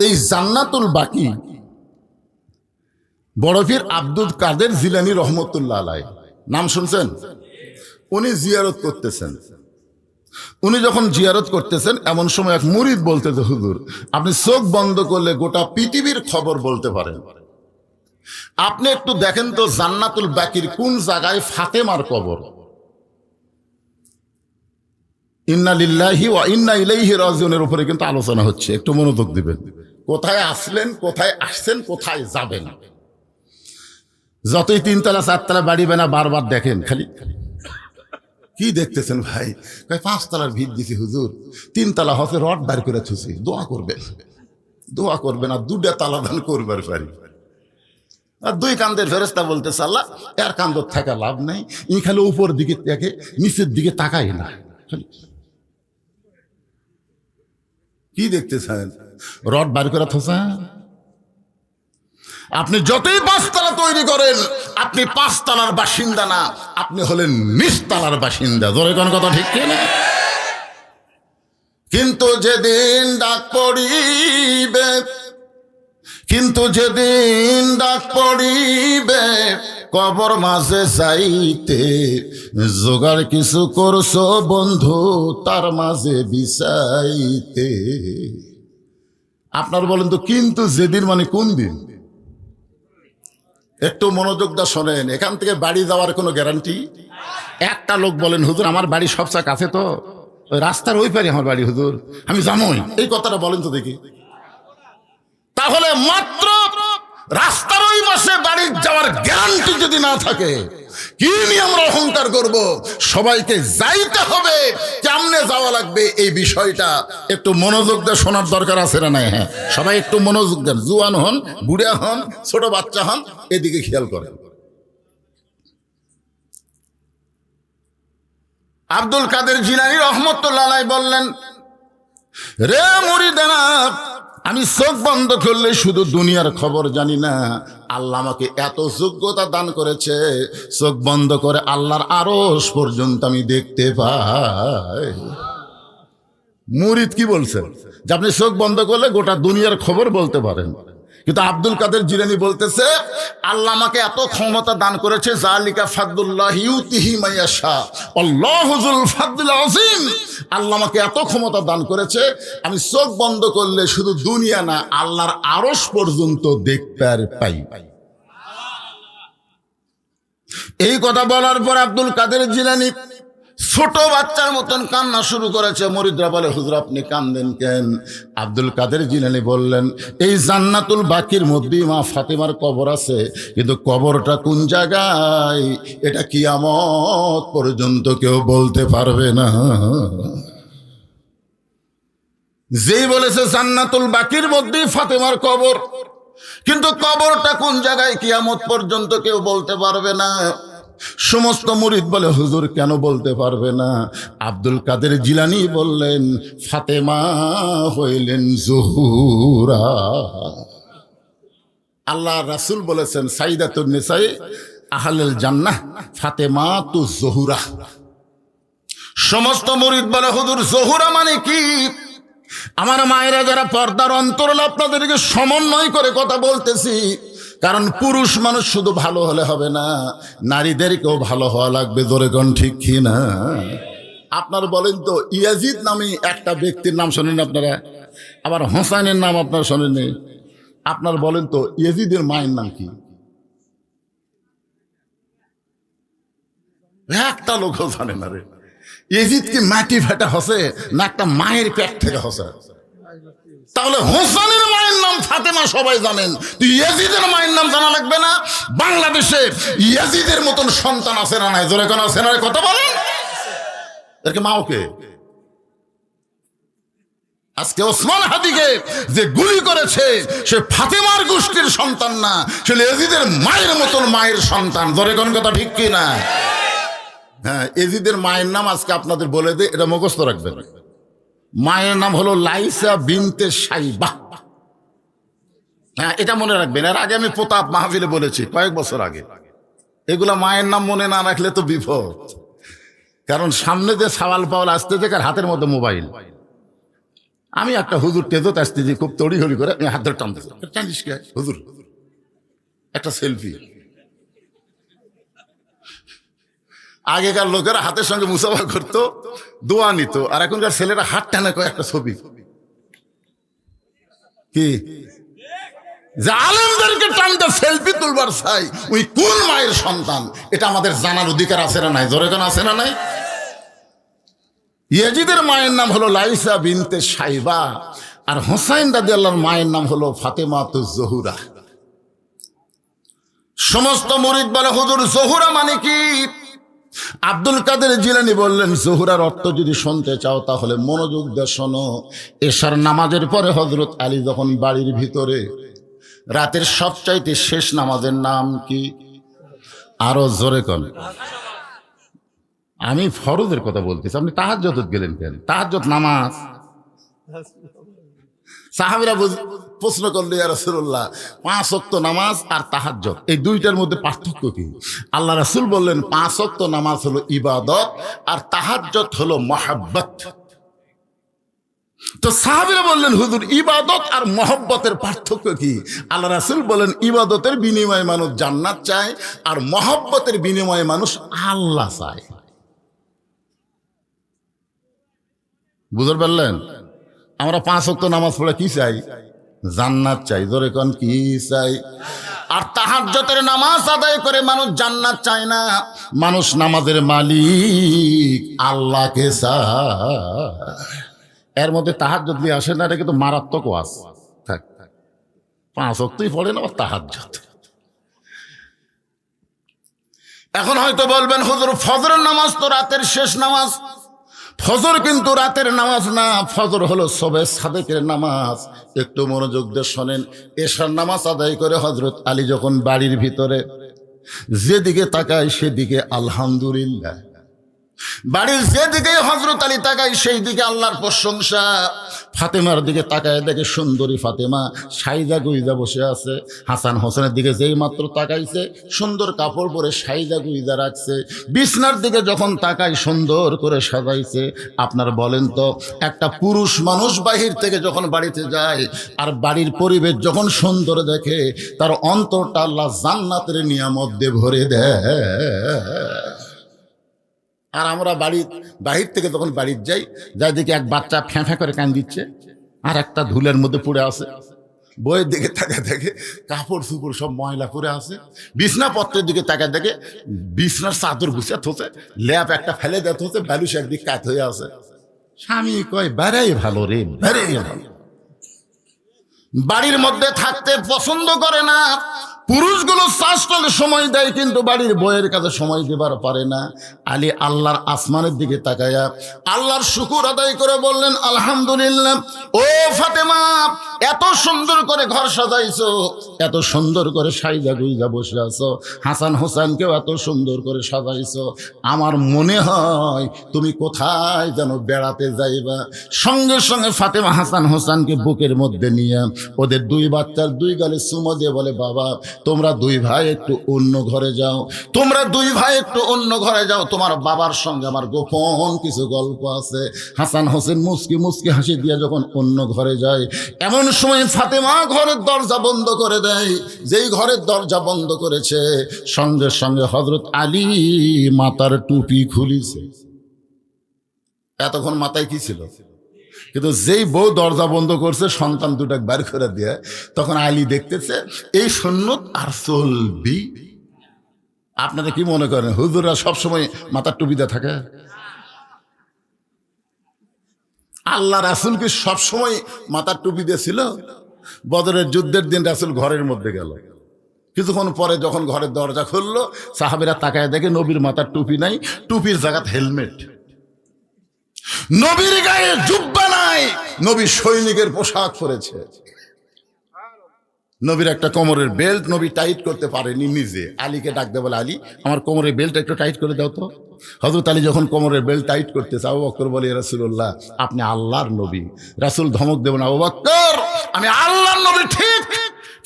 এই জান্নাতুল বাকি বড় পীর আব্দুল কাদের জিলানী রহমতুল্লাহ আলাইহি, নাম শুনছেন? উনি জিয়ারত করতেছেন। উনি যখন জিয়ারত করতেছেন এমন সময় এক মুরিদ বলতেছে, হুজুর আপনি চোখ বন্ধ করলে গোটা পৃথিবীর খবর বলতে পারেন, আপনি একটু দেখেন তো জান্নাতুল বাকির কোন জায়গায় ফাতেমার কবর। ইন্না লিল্লাহি ওয়া ইন্না ইলাইহি রাজিউনের উপরে কিন্তু আলোচনা হচ্ছে, একটু মনোযোগ দিবেন। কোথায় আসলেন, কোথায় আসছেন, কোথায় যাবেন। যতই 3 তলা 4 তলা বাড়ি বানা বারবার দেখেন, খালি কি দেখতেছেন ভাই? 5 তলার ভিত দিছি হুজুর, 3 তলা হতে রড বার করে থুছি, দোয়া করবেন, দোয়া করবেন, আর 2টা তালা দান করবার পারি। আর 2 কান্দের ফেরেশতা বলতেছে, আল্লাহ এর কান্দর থাকা লাভ নেই, ই খালি উপর দিকে দেখে নিচের দিকে তাকাই না। কি দেখতেছেন? রড বার করে থোসা। আপনি যতই 5 তলা তৈরি করেন, আপনি 5 তলার বাসিন্দা না, আপনি হলেন নিচতলার বাসিন্দা। জোরে কোন কথা ঠিক কিনা? কিন্তু যেদিন ডাক পড়িবে, কিন্তু যেদিন ডাক পড়িবে কবর মাঝে যাইতে, জোগাড় কিছু করছো বন্ধু তার মাঝে বিছাইতে। আপনার বলেন তো, কিন্তু যেদিন মানে কোন দিন? একটু মনোযোগ দা শোনেন, এখান থেকে বাড়ি যাওয়ার কোনো গ্যারান্টি। একটা লোক বলেন, হুজুর আমার বাড়ি সবচেয়ে কাছে, তো ওই রাস্তার ওই পারে আমার বাড়ি, হুজুর আমি যাবোই, এই কথাটা বলেন তো দেখি। তাহলে মাত্র রাস্তার ওই পাশে বাড়ি যাওয়ার গ্যারান্টি যদি না থাকে, কি নিয়ে আমরা অহংকার করব? সবাইকে যাইতে হবে, কেমনে যাওয়া লাগবে এই বিষয়টা একটু মনোযোগ দিয়ে শোনার দরকার আছে না নাই? হ্যাঁ, সবাই একটু মনোযোগ দেন, জুয়ান হন, বুড়া হন, ছোট বাচ্চা হন, এদিকে খেয়াল করেন। আব্দুল কাদের জিলানী রহমতুল্লাহ আলাইহি বললেন, রে মুরিদানা, আমি চোখ বন্ধ করলে শুধু দুনিয়ার খবর জানি না, আল্লাহ আমাকে এত যোগ্যতা দান করেছে, চোখ বন্ধ করে আল্লাহর আরশ পর্যন্ত আমি দেখতে পাই। মুরিদ কি বলছেন? যে আপনি চোখ বন্ধ করলে গোটা দুনিয়ার খবর বলতে পারেন। কিন্তু আব্দুল কাদের জিলানী বলতেছে, আল্লাহ আমাকে এত ক্ষমতা দান করেছে, জালিকা ফাদলুল্লাহি ইউতিহি মাইয়াশা আল্লাহু যুল ফাদলিল আযীম। আল্লাহ আমাকে এত ক্ষমতা দান করেছে, আমি চোখ বন্ধ করলে শুধু দুনিয়া না, আল্লাহর আরশ পর্যন্ত দেখতে পাই। এই কথা বলার পর আব্দুল কাদের জিলানী ছোট বাচ্চার মতন কান্না শুরু করেছে। মুরিদরা বলে, হুজুর আপনি কান্দেন কেন? আব্দুল কাদের জিলানী বললেন, এই জান্নাতুল বাকির মধ্যেই মা ফাতেমার কবর আছে, কিন্তু কবরটা কোন জায়গায় এটা কিয়ামত পর্যন্ত কেউ বলতে পারবে না। যেই বলেছে জান্নাতুল বাকির মধ্যেই ফাতেমার কবর, কিন্তু কবরটা কোন জায়গায় কিয়ামত পর্যন্ত কেউ বলতে পারবে না। সমস্ত মুরিদ বলে, হুজুর কেন বলতে পারবে না? আব্দুল কাদের জিলানী বললেন, ফাতেমা হইলেন জহুরা। আল্লাহ রাসূল বলেছেন, সাইদাতুন নিসাই আহলুল জান্নাহ ফাতেমাতু জহুরা। সমস্ত মুরিদ বলে, হুজুর জহুরা মানে কি? আমার মায়েরা যারা পর্দার অন্তরাল, আপনাদেরকে সমন্বয় করে কথা বলতেছি, কারণ পুরুষ মানুষ শুধু ভালো হলে হবে না, নারীদেরকেও ভালো হওয়া লাগবে। জোরে কোন ঠিক কি না? আপনার বলেন তো, ইয়াজিদ নামে একটা ব্যক্তির নাম শোনেন আপনারা? আবার হোসাইনের নাম আপনারা শোনেননি? আপনার বলেন তো, ইয়াজিদের মায়ের নাম কি? একটা লোকও জানে না রে। ইয়াজিদ কি মাটি ফেটা হসে না একটা মায়ের পেট থেকে হসে? তাহলে হোসেনের মায়ের নাম ফাতেমা সবাই জানেন, তুই ইয়াজিদের মায়ের নাম জানা লাগবে না? বাংলাদেশে ইয়াজিদের মতন সন্তান আছে না নাই? জোরে কোন আছে না? কথা বলেন। এর মাওকে আজকে ওসমান হাদিকে যে গুলি করেছে, সে ফাতেমার গোষ্ঠীর সন্তান না, সে ইয়াজিদের মায়ের মতন মায়ের সন্তান। জোরে কোন কথা ঠিক কি না? হ্যাঁ, ইয়াজিদের মায়ের নাম আজকে আপনাদের বলে দে, এটা মুখস্থ রাখবেন। মায়ের নাম হলো লাইসা বিনতে সাইবা। হ্যাঁ, এটা মনে রাখবেন। এর আগে আমি প্রতাপ মাহফিলে বলেছি কয়েক বছর আগে, এগুলা মায়ের নাম মনে না রাখলে তো বিপদ। কারণ সামনে যে সাওয়াল পাওয়াল আসতে থেকে হাতের মধ্যে মোবাইল, আমি একটা হুজুর তেজত আসতেছি খুব তড়িঘড়ি করে, আমি হাত ধরে টানতেছি, টানিস কে হুজুর? একটা সেলফি। আগেকার লোকেরা হাতের সঙ্গে মুসাফা করতো, দোয়া নিত, আর এখনকার ছেলেরা হাত টানে কয় একটা ছবি। কি যে আলেমদেরকে টানতে সেলফি তুলবার চাই, ওই কোন মায়ের সন্তান? এটা আমাদের জানার অধিকার আছে না নাই? জোরে কেন আছে না নাই? ইয়াজিদের মায়ের নাম হলো লাইসা বিনতে সাইবা, আর হোসাইন রাদিয়াল্লাহর মায়ের নাম হলো ফাতেমাতুজ জহুরা। সমস্ত মুরিদ বলে হুজুর জহুরা মানে কি? আব্দুল কাদের জিলানী বললেন, জহুরার অর্থ যদি শুনতে চাও তাহলে মনোযোগ দিয়ে শোনো। এশার নামাজের পরে হযরত আলী যখন বাড়ির ভিতরে, রাতের সবচাইতে শেষ নামাজের নাম কি? আরো জোরে কোন? আমি ফরজের কথা বলতেছি, আপনি তাহাজ্জুদ গেলেন কেন? তাহাজ্জুদ নামাজ। সাহাবীরা প্রশ্ন করলো, ইয়া রাসূলুল্লাহ, 5 ওয়াক্ত নামাজ আর তাহাজ্জুদ এই দুইটার মধ্যে পার্থক্য কি? আল্লাহ রাসূল বললেন, 5 ওয়াক্ত নামাজ হলো ইবাদত আর তাহাজ্জুদ হলো মহব্বত। তো সাহাবীরা বললেন, হুজুর ইবাদত আর মহব্বতের পার্থক্য কি? আল্লাহ রাসূল বলেন, ইবাদতের বিনিময়ে মানুষ জান্নাত চায়, আর মহব্বতের বিনিময়ে মানুষ আল্লাহ চায়। বুঝতে পারলেন? আমরা 5 ওয়াক্ত নামাজ পড়ে কি চাই? জান্নাত চাই। জোরে কোন কি চাই? আর তাহাজ্জুদের নামাজ আদায় করে মানুষ জান্নাত চায় না, মানুষ নামাজের মালিক আল্লাহকে চায়। এর মধ্যে তাহাজ্জুদ দিয়ে আসে না, এটা কিন্তু মারাত্মক ওয়াজ। থাক, 5 ওয়াক্তই পড়েন আবার তাহাজ্জুদ। এখন হয়তো বলবেন, হুজুর ফজরের নামাজ তো রাতের শেষ নামাজ। ফজর কিন্তু রাতের নামাজ না, ফজর হলো সবে সাদেকের নামাজ। একটু মনোযোগ দিয়ে শোনেন। এশার নামাজ আদায় করে হযরত আলী যখন বাড়ির ভিতরে, যেদিকে তাকায় সেদিকে আলহামদুলিল্লাহ, বাড়ির যেদিকে হযরত আলী তাকায় সেই দিকে আল্লাহর প্রশংসা। ফাতেমার দিকে তাকায় দেখে সুন্দরী ফাতেমা সাইজা গুইজা বসে আছে। হাসান হোসেনের দিকে যেই মাত্র তাকাইছে, সুন্দর কাপড় পরে সাইজা গুইজা রাখছে। বিছনার দিকে যখন তাকায় সুন্দর করে সাজাইছে। আপনার বলেন তো, একটা পুরুষ মানুষ বাহির থেকে যখন বাড়িতে যায় আর বাড়ির পরিবেশ যখন সুন্দর দেখে, তার অন্তরটা আল্লাহ জান্নাতের নিয়ামত দিয়ে ভরে দেয়। আর আমরা বাহির থেকে যখন বাড়ির যাই, যাই দেখি এক বাচ্চা ফ্যাঁ ফ্যাঁ করে কান দিচ্ছে, আর একটা ধুলের মধ্যে পড়ে আছে। বইয়ের দিকে তাকায় দেখে কাপড় চুপড় সব ময়লা করে আছে। বিছনাপত্রের দিকে তাকায় দেখে বিছনার চাদর গুছিয়ে থোছে, ল্যাপ একটা ফেলে দেয় থোছে, ব্যালুস একদিক কাত হয়ে আছে। স্বামী কয়, বেড়াই ভালো রে, বেড়াই ভালো। বাড়ির মধ্যে থাকতে পছন্দ করে না। পুরুষগুলো চাষটালে সময় দেয়, কিন্তু বাড়ির বইয়ের কাছে সময় দেবার পারে না। আলী আল্লাহর আসমানের দিকে তাকায়া আল্লাহর শুকুর আদায় করে বললেন, আলহামদুলিল্লাহ। ও ফাতেমা, এত সুন্দর করে ঘর সাজাইছো, এত সুন্দর করে সাইজা গুইজা বসে আছো, হাসান হোসেনকেও এত সুন্দর করে সাজাইছো। আমার মনে হয় তুমি কোথায় যেন বেড়াতে যাইবা। সঙ্গে সঙ্গে ফাতেমা হাসান হোসেনকে বুকের মধ্যে নিয়ে ওদের 2 বাচ্চার 2 গালে চুমো দিয়ে বলে, বাবা তোমরা 2 ভাই একটু অন্য ঘরে যাও, তোমরা 2 ভাই একটু অন্য ঘরে যাও, তোমার বাবার সঙ্গে আমার গোপন কিছু গল্প আছে। হাসান হোসেন মুস্কি মুস্কি হাসি দিয়ে যখন অন্য ঘরে যায়, এমন সময় ফাতেমা ঘরের দরজা বন্ধ করে দেয়। যেই ঘরের দরজা বন্ধ করেছে, সঙ্গে সঙ্গে হযরত আলী মাথার টুপি খুলিছে। এতক্ষণ মাথায় কি ছিল? কিন্তু যেই বউ দরজা বন্ধ করছে, সন্তান 2টা বার করে দিয়ে, তখন আলী দেখতেছে এই সুন্নত আর চলবি। আপনারা কি মনে করেন হুজুররা সবসময় মাথার টুপি দিয়ে থাকে? আল্লাহ রাসূল কি সবসময় মাথার টুপি দিয়েছিল? বদরের যুদ্ধের দিন রাসূল ঘরের মধ্যে গেল, কিছুক্ষণ পরে যখন ঘরের দরজা খুললো, সাহাবীরা তাকায় দেখে নবীর মাথার টুপি নাই, টুপির জায়গায় হেলমেট। নবীর গায়ে জুব্বা নাই, নবী সৈনিকের পোশাক পরেছে। নবীর একটা কোমরের বেল্ট নবী টাইট করতে পারেনি নিজে। আলীকে ডাকতে বলে, আলী আমার কোমরের বেল্ট একটু টাইট করে দাও তো। হযরত আলী যখন কোমরের বেল্ট টাইট করতেছে, আবু বকর বলে, ইয়া রাসূলুল্লাহ আপনি আল্লাহর নবী। রাসূল ধমক দেবেন, আবু বকর আমি আল্লাহর নবী ঠিক,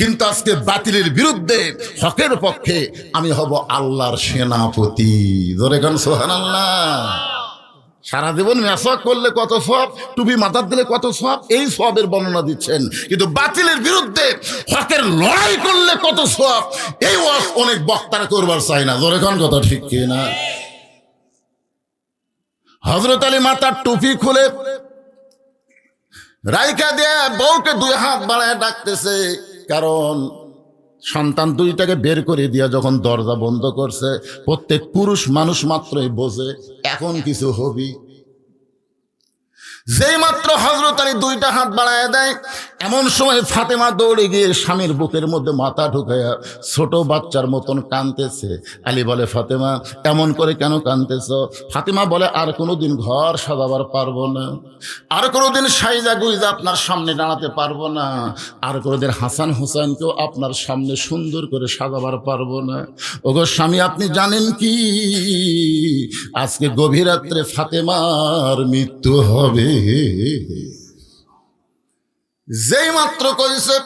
কিন্তু আজকে বাতিলের বিরুদ্ধে হকের পক্ষে আমি হব আল্লাহর সেনাপতি। জোরে গান সুবহানাল্লাহ। সারা জীবন মেসওয়াক করলে কত সওয়াব, টুপি মাথার দিলে কত সওয়াব, এই সওয়াবের বর্ণনা দিচ্ছেন। কিন্তু বাতিলের বিরুদ্ধে হকের লড়াই করলে কত সওয়াব, এই ওয়াজ অনেক বক্তারা করবার চাই না। জোরে কোন কথা ঠিক কি না? হযরত আলী মাথার টুপি খুলে রাইখা দিয়ে বউকে দুই হাত বাড়ায় ডাকতেছে, কারণ সন্তান দুইটাকে বের করে দিয়া যখন দরজা বন্ধ করছে, প্রত্যেক পুরুষ মানুষ মাত্রই বোঝে এখন কিছু হবি। যেই মাত্র হযরত আলী দুইটা হাত বাড়ায় দেয়, এমন সময় ফাতেমা দৌড়ে গিয়ে স্বামীর বুকের মধ্যে মাথা ঢুকাইয়া ছোট বাচ্চার মতন কাঁদতেছে। আলী বলে, ফাতেমা এমন করে কেন কাঁদতেছ? ফাতেমা বলে, আর কোনোদিন ঘর সাজাবার পারবো না, আর কোনোদিন সাইজা গুইজা আপনার সামনে দাঁড়াতে পারবো না, আর কোনোদিন হাসান হোসেনকেও আপনার সামনে সুন্দর করে সাজাবার পারবো না। ওগো স্বামী, আপনি জানেন কি আজকে গভীর রাত্রে ফাতেমার মৃত্যু হবে। যেই মাত্র কইছে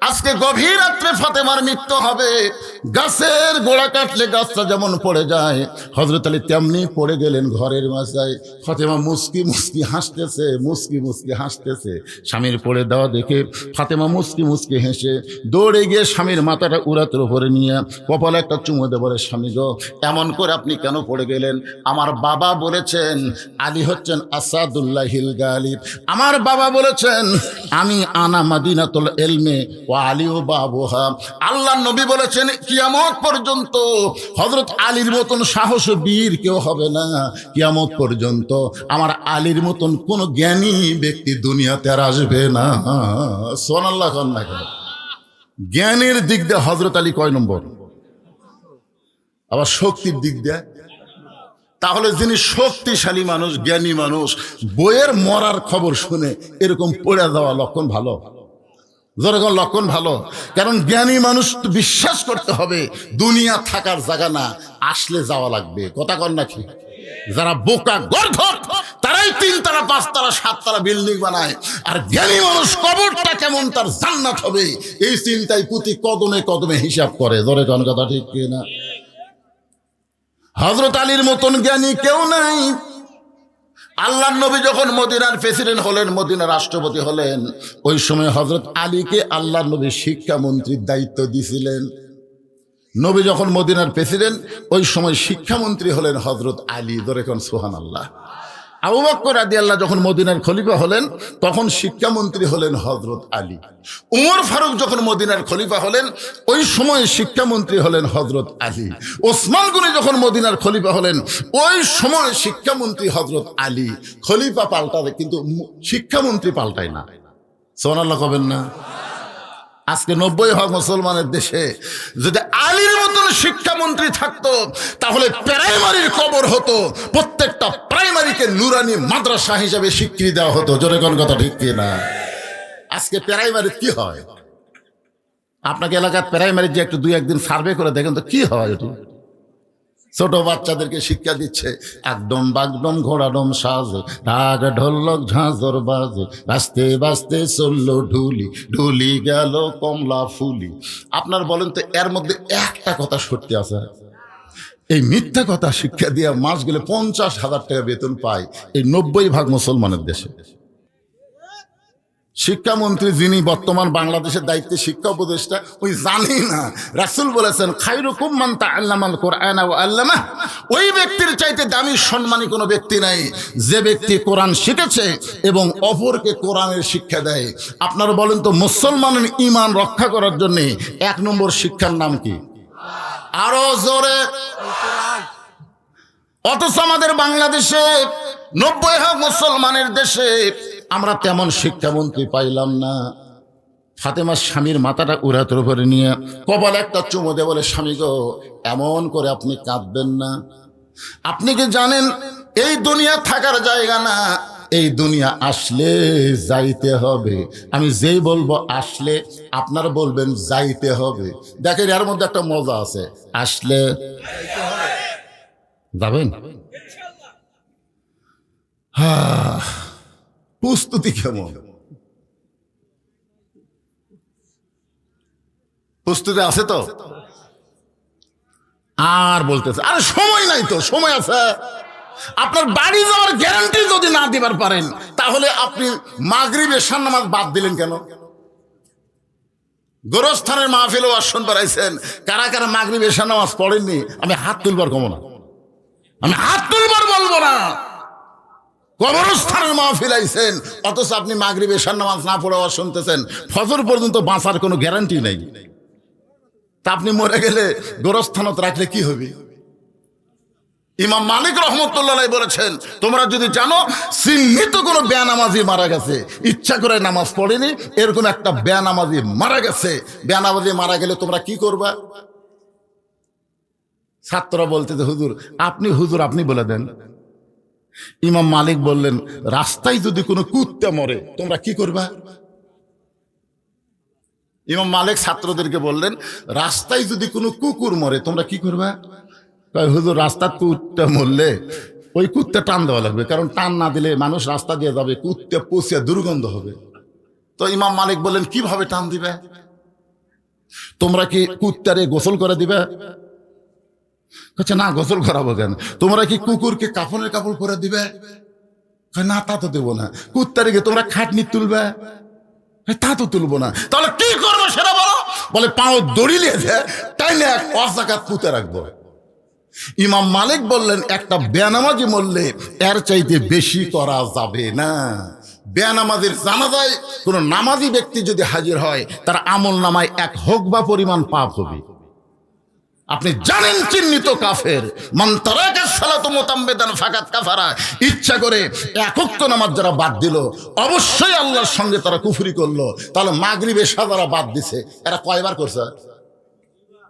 আজকে গভীর রাত্রে ফাতেমার মৃত্যু হবে, গাছের গোড়া কাটলে গাছটা যেমন পড়ে যায়, হযরত আলী তেমনি পড়ে গেলেন ঘরের মাঝায়। ফাতেমা মুস্কি মুস্কি হাসতেছে, মুস্কি মুস্কি হাসতেছে। স্বামীর পড়ে দেওয়া দেখে ফাতেমা মুস্কি মুস্কি হেসে দৌড়ে গিয়ে স্বামীর মাথাটা উড়াতের উপরে নিয়ে কপালে একটা চুমু দিয়ে বলে, স্বামী গো, এমন করে আপনি কেন পড়ে গেলেন? আমার বাবা বলেছেন আলী হচ্ছেন আসাদুল্লাহিল গালিব। আমার বাবা বলেছেন আমি আনা মাদিনাতুল ইলমে ওয়া আলী বাবুহা। আল্লাহ নবী বলেছেন কিয়ামত পর্যন্ত হযরত আলীর মতন সাহস বীর কেউ হবে না। কিয়ামত পর্যন্ত আমার আলীর মতন কোন জ্ঞানী ব্যক্তি দুনিয়াতে আর আসবে না। সুবহানাল্লাহ। কন্যা জ্ঞানের দিক দিয়ে হযরত আলী কয় নম্বর? আবার শক্তির দিক দিয়ে, তাহলে যিনি শক্তিশালী মানুষ, জ্ঞানী মানুষ, বইয়ের মরার খবর শুনে এরকম পড়ে যাওয়া লক্ষণ ভালো? যেরকম লক্ষণ ভালো। কারণ জ্ঞানী মানুষ তো বিশ্বাস করতে হবে দুনিয়া থাকার জায়গা না, আসলে যাওয়া লাগবে। কথা কন নাকি? যারা বোকা গর্ধর তারাই 3 তলা 5 তলা 7 তলা বিল্ডিং বানায়, আর জ্ঞানী মানুষ কবরটা কেমন তার জান্নাত হবে এই চিন্তায় প্রতি কদমে কদমে হিসাব করে। জোরে কোন কথা ঠিক কি না? হযরত আলীর মতন জ্ঞানী কেউ নাই। আল্লাহর নবী যখন মদিনার প্রেসিডেন্ট হলেন, মদিনার রাষ্ট্রপতি হলেন, ওই সময় হযরত আলীকে আল্লাহর নবী শিক্ষামন্ত্রীর দায়িত্ব দিয়েছিলেন। নবী যখন মদিনার প্রেসিডেন্ট, ওই সময় শিক্ষামন্ত্রী হলেন হযরত আলী। ধরে কোন সুবহানাল্লাহ। আবু বকর রাদিয়াল্লাহু যখন মদিনার খলিফা হলেন, তখন শিক্ষামন্ত্রী হলেন হযরত আলী। উমর ফারুক যখন মদিনার খলিফা হলেন, ওই সময় শিক্ষামন্ত্রী হলেন হযরত আলী। ওসমান গনি যখন মদিনার খলিফা হলেন, ওই সময় শিক্ষামন্ত্রী হযরত আলী। খলিফা পাল্টায় কিন্তু শিক্ষামন্ত্রী পাল্টায় না। সুবহানাল্লাহ কবেন না? আজকে 90% মুসলমানের দেশে যদি আলীর মতন শিক্ষামন্ত্রী থাকতো, তাহলে প্রাইমারির কবর হতো, প্রত্যেকটা প্রাইমারিকে নুরানি মাদ্রাসা হিসেবে স্বীকৃতি দেওয়া হতো। জোরে কোন কথা ঠিক কি না? আজকে প্রাইমারি কি হয়? আপনাকে এলাকার প্রাইমারি যে একটু 2-1 দিন সার্ভে করে দেখেন তো কি হয়। এটি ছোট বাচ্চাদেরকে শিক্ষা দিচ্ছে, একদম বাগডম ঘোড়াডম সাজে, ঢাক ঢোলক ঝাঁঝর বাজে, বাজতে বাজতে চললো ঢুলি, ঢুলি গেল কমলা ফুলি। আপনার বলেন তো এর মধ্যে একটা কথা সত্যি আছে? এই মিথ্যা কথা শিক্ষা দিয়ে মাস গেলে 50,000 টাকা বেতন পায় এই 90% মুসলমানের দেশে। শিক্ষামন্ত্রী যিনি বর্তমান বাংলাদেশের দায়িত্বে, শিক্ষা উপদেষ্টা, ওই জানি না রাসূল বলেছেন খায়রুকুম মান তাআল্লামাল কুরআন ওয়া আল্লামাহ। ওই ব্যক্তির চাইতে দামি সম্মানী কোনো ব্যক্তি নাই যে ব্যক্তি কোরআন শিখেছে এবং অপরকে কোরআনের শিক্ষা দেয়। আপনারা বলেন তো মুসলমানের ঈমান রক্ষা করার জন্য 1 নম্বর শিক্ষার নাম কি? আরো জোরে। অথচ আমাদের বাংলাদেশে 90% মুসলমানের দেশে আমরা তেমন শিক্ষামন্ত্রী পাইলাম না। ফাতেমার স্বামীর মাথাটা উড়াতের উপরে নিয়ে কপালে একটা চুমু দিয়ে বলে, স্বামী গো, এমন করে আপনি কাঁদবেন না। আপনি কি জানেন এই দুনিয়া থাকার জায়গা না, এই দুনিয়া আসলে যাইতে হবে। আমি যেই বলবো আসলে, আপনারা বলবেন যাইতে হবে। দেখেন এর মধ্যে একটা মজা আছে, আসলে যাবেন। প্রস্তুতি কেমন? প্রস্তুতি আছে তো? আর বলতেছে আরে সময় নাই তো, সময় আছে। আপনার বাড়ি যাওয়ার গ্যারান্টি যদি না দিবার পারেন, তাহলে আপনি মাগরিব এশার নামাজ বাদ দিলেন কেন? গোরস্থানের মাহফিলে ওয়াজ শুনতে আইছেন, কারা কারা মাগরিব এশার নামাজ পড়েননি? আমি হাত তুলবার কমো না, আমি হাত তুলবার বলবো না। কবরস্থানের মাহফিল আইছেন, অথচ আপনি মাগরিব এশার নামাজ না পড়ে ওয়াজ শুনতেছেন। ফজর পর্যন্ত বাঁচার কোনো গ্যারান্টি নেই। তা আপনি মরে গেলে গোরস্থানত রাখলে কি হবে? ইমাম মালিক রহমতুল্লাহ বলেছেন, তোমরা যদি জানো চিহ্নিত কোনো বেনামাজি মারা গেছে, ইচ্ছা করে নামাজ পড়েনি, এরকম একটা বেনামাজি মারা গেছে, বেনামাজি মারা গেলে তোমরা কি করবা? ছাত্ররা বলতে যে হুজুর আপনি বলে দেন। ইমাম মালিক বললেন, রাস্তায় যদি কোনো কুত্তা মরে তোমরা কি করবা? ইমাম মালিক ছাত্রদেরকে বললেন, রাস্তায় যদি কোনো কুকুর মরে তোমরা কি করবা? হুজুর রাস্তার কুত্তা মরলে ওই কুত্তা টান দেওয়া লাগবে, কারণ টান না দিলে মানুষ রাস্তা দিয়ে যাবে, কুত্তা পচে দুর্গন্ধ হবে। তো ইমাম মালিক বললেন, কিভাবে টান দিবে? তোমরা কি কুত্তারে গোসল করে দিবে? না, গোসল করাবো কেন? তোমরা কি কুকুরকে কাফনের কাপড় পরে দিবে? না, তা তো দেবো না। কুত্তারে কি তোমরা খাটনি তুলবে? তা তো তুলবো না। তাহলে কি করবো সেটা বলো। বলে, পাও দড়ি লিয়েছে তাইলে এক অজাকাত পুঁতে রাখবো। ইমাম মালিক বললেন, একটা বেনামাজি মরলে এর চাইতে বেশি করা যাবে না। বেনামাজির জানাজায় কোন নামাজি ব্যক্তি যদি হাজির হয়, তার আমল নামায় এক হোকবা পরিমাণ পাপ হবে। আপনি জানেন চিহ্নিত কাফের, মান তারাকা সালাতু মুতাম্মিদান ফাকাত কাফারা, ইচ্ছা করে এক ওয়াক্ত নামাজ যারা বাদ দিল, অবশ্যই আল্লাহর সঙ্গে তারা কুফরি করলো। তাহলে মাগরিব এশা যারা বাদ দিছে, এরা কয়বার করছে?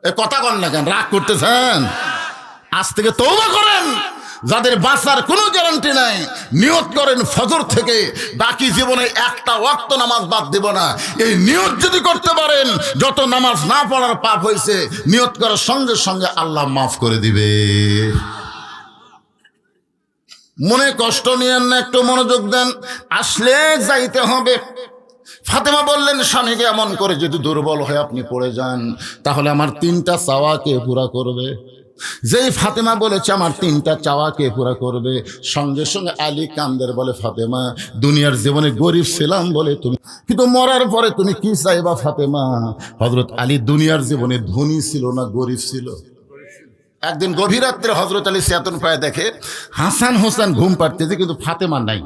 এ কথা কন না কেন? রাগ করতেছেন? আজ থেকে তওবা করেন। যাদের বাঁচার কোনো গ্যারান্টি নাই, নিয়ত করেন ফজর থেকে বাকি জীবনে একটা ওয়াক্ত নামাজ বাদ দেব না। এই নিয়ত যদি করতে পারেন, যত নামাজ না পড়ার পাপ হয়েছে নিয়ত করার সঙ্গে সঙ্গে আল্লাহ মাফ করে দিবে। মনে কষ্ট নিয়েন না, একটু মনোযোগ দেন। আসলে যাইতে হবে। ফাতেমা বললেন, স্বামীকে এমন করে যদি দুর্বল হয়ে আপনি পড়ে যান, তাহলে আমার 3টা চাওয়াকে পুরা করবে? যেই ফাতেমা বলেছে আমার 3টা চাওয়াকে পুরা করবে, সঙ্গে সঙ্গে আলী কান্দের বলে, ফাতেমা দুনিয়ার জীবনে গরিব ছিলাম বলে তুমি, কিন্তু মরার পরে তুমি কি চাইবা ফাতেমা? হযরত আলী দুনিয়ার জীবনে ধনী ছিল না গরিব ছিল? একদিন গভীর রাত্রে হযরত আলী চেতন পায়, দেখে হাসান হোসেন ঘুম পাড়তেছে কিন্তু ফাতেমা নাই।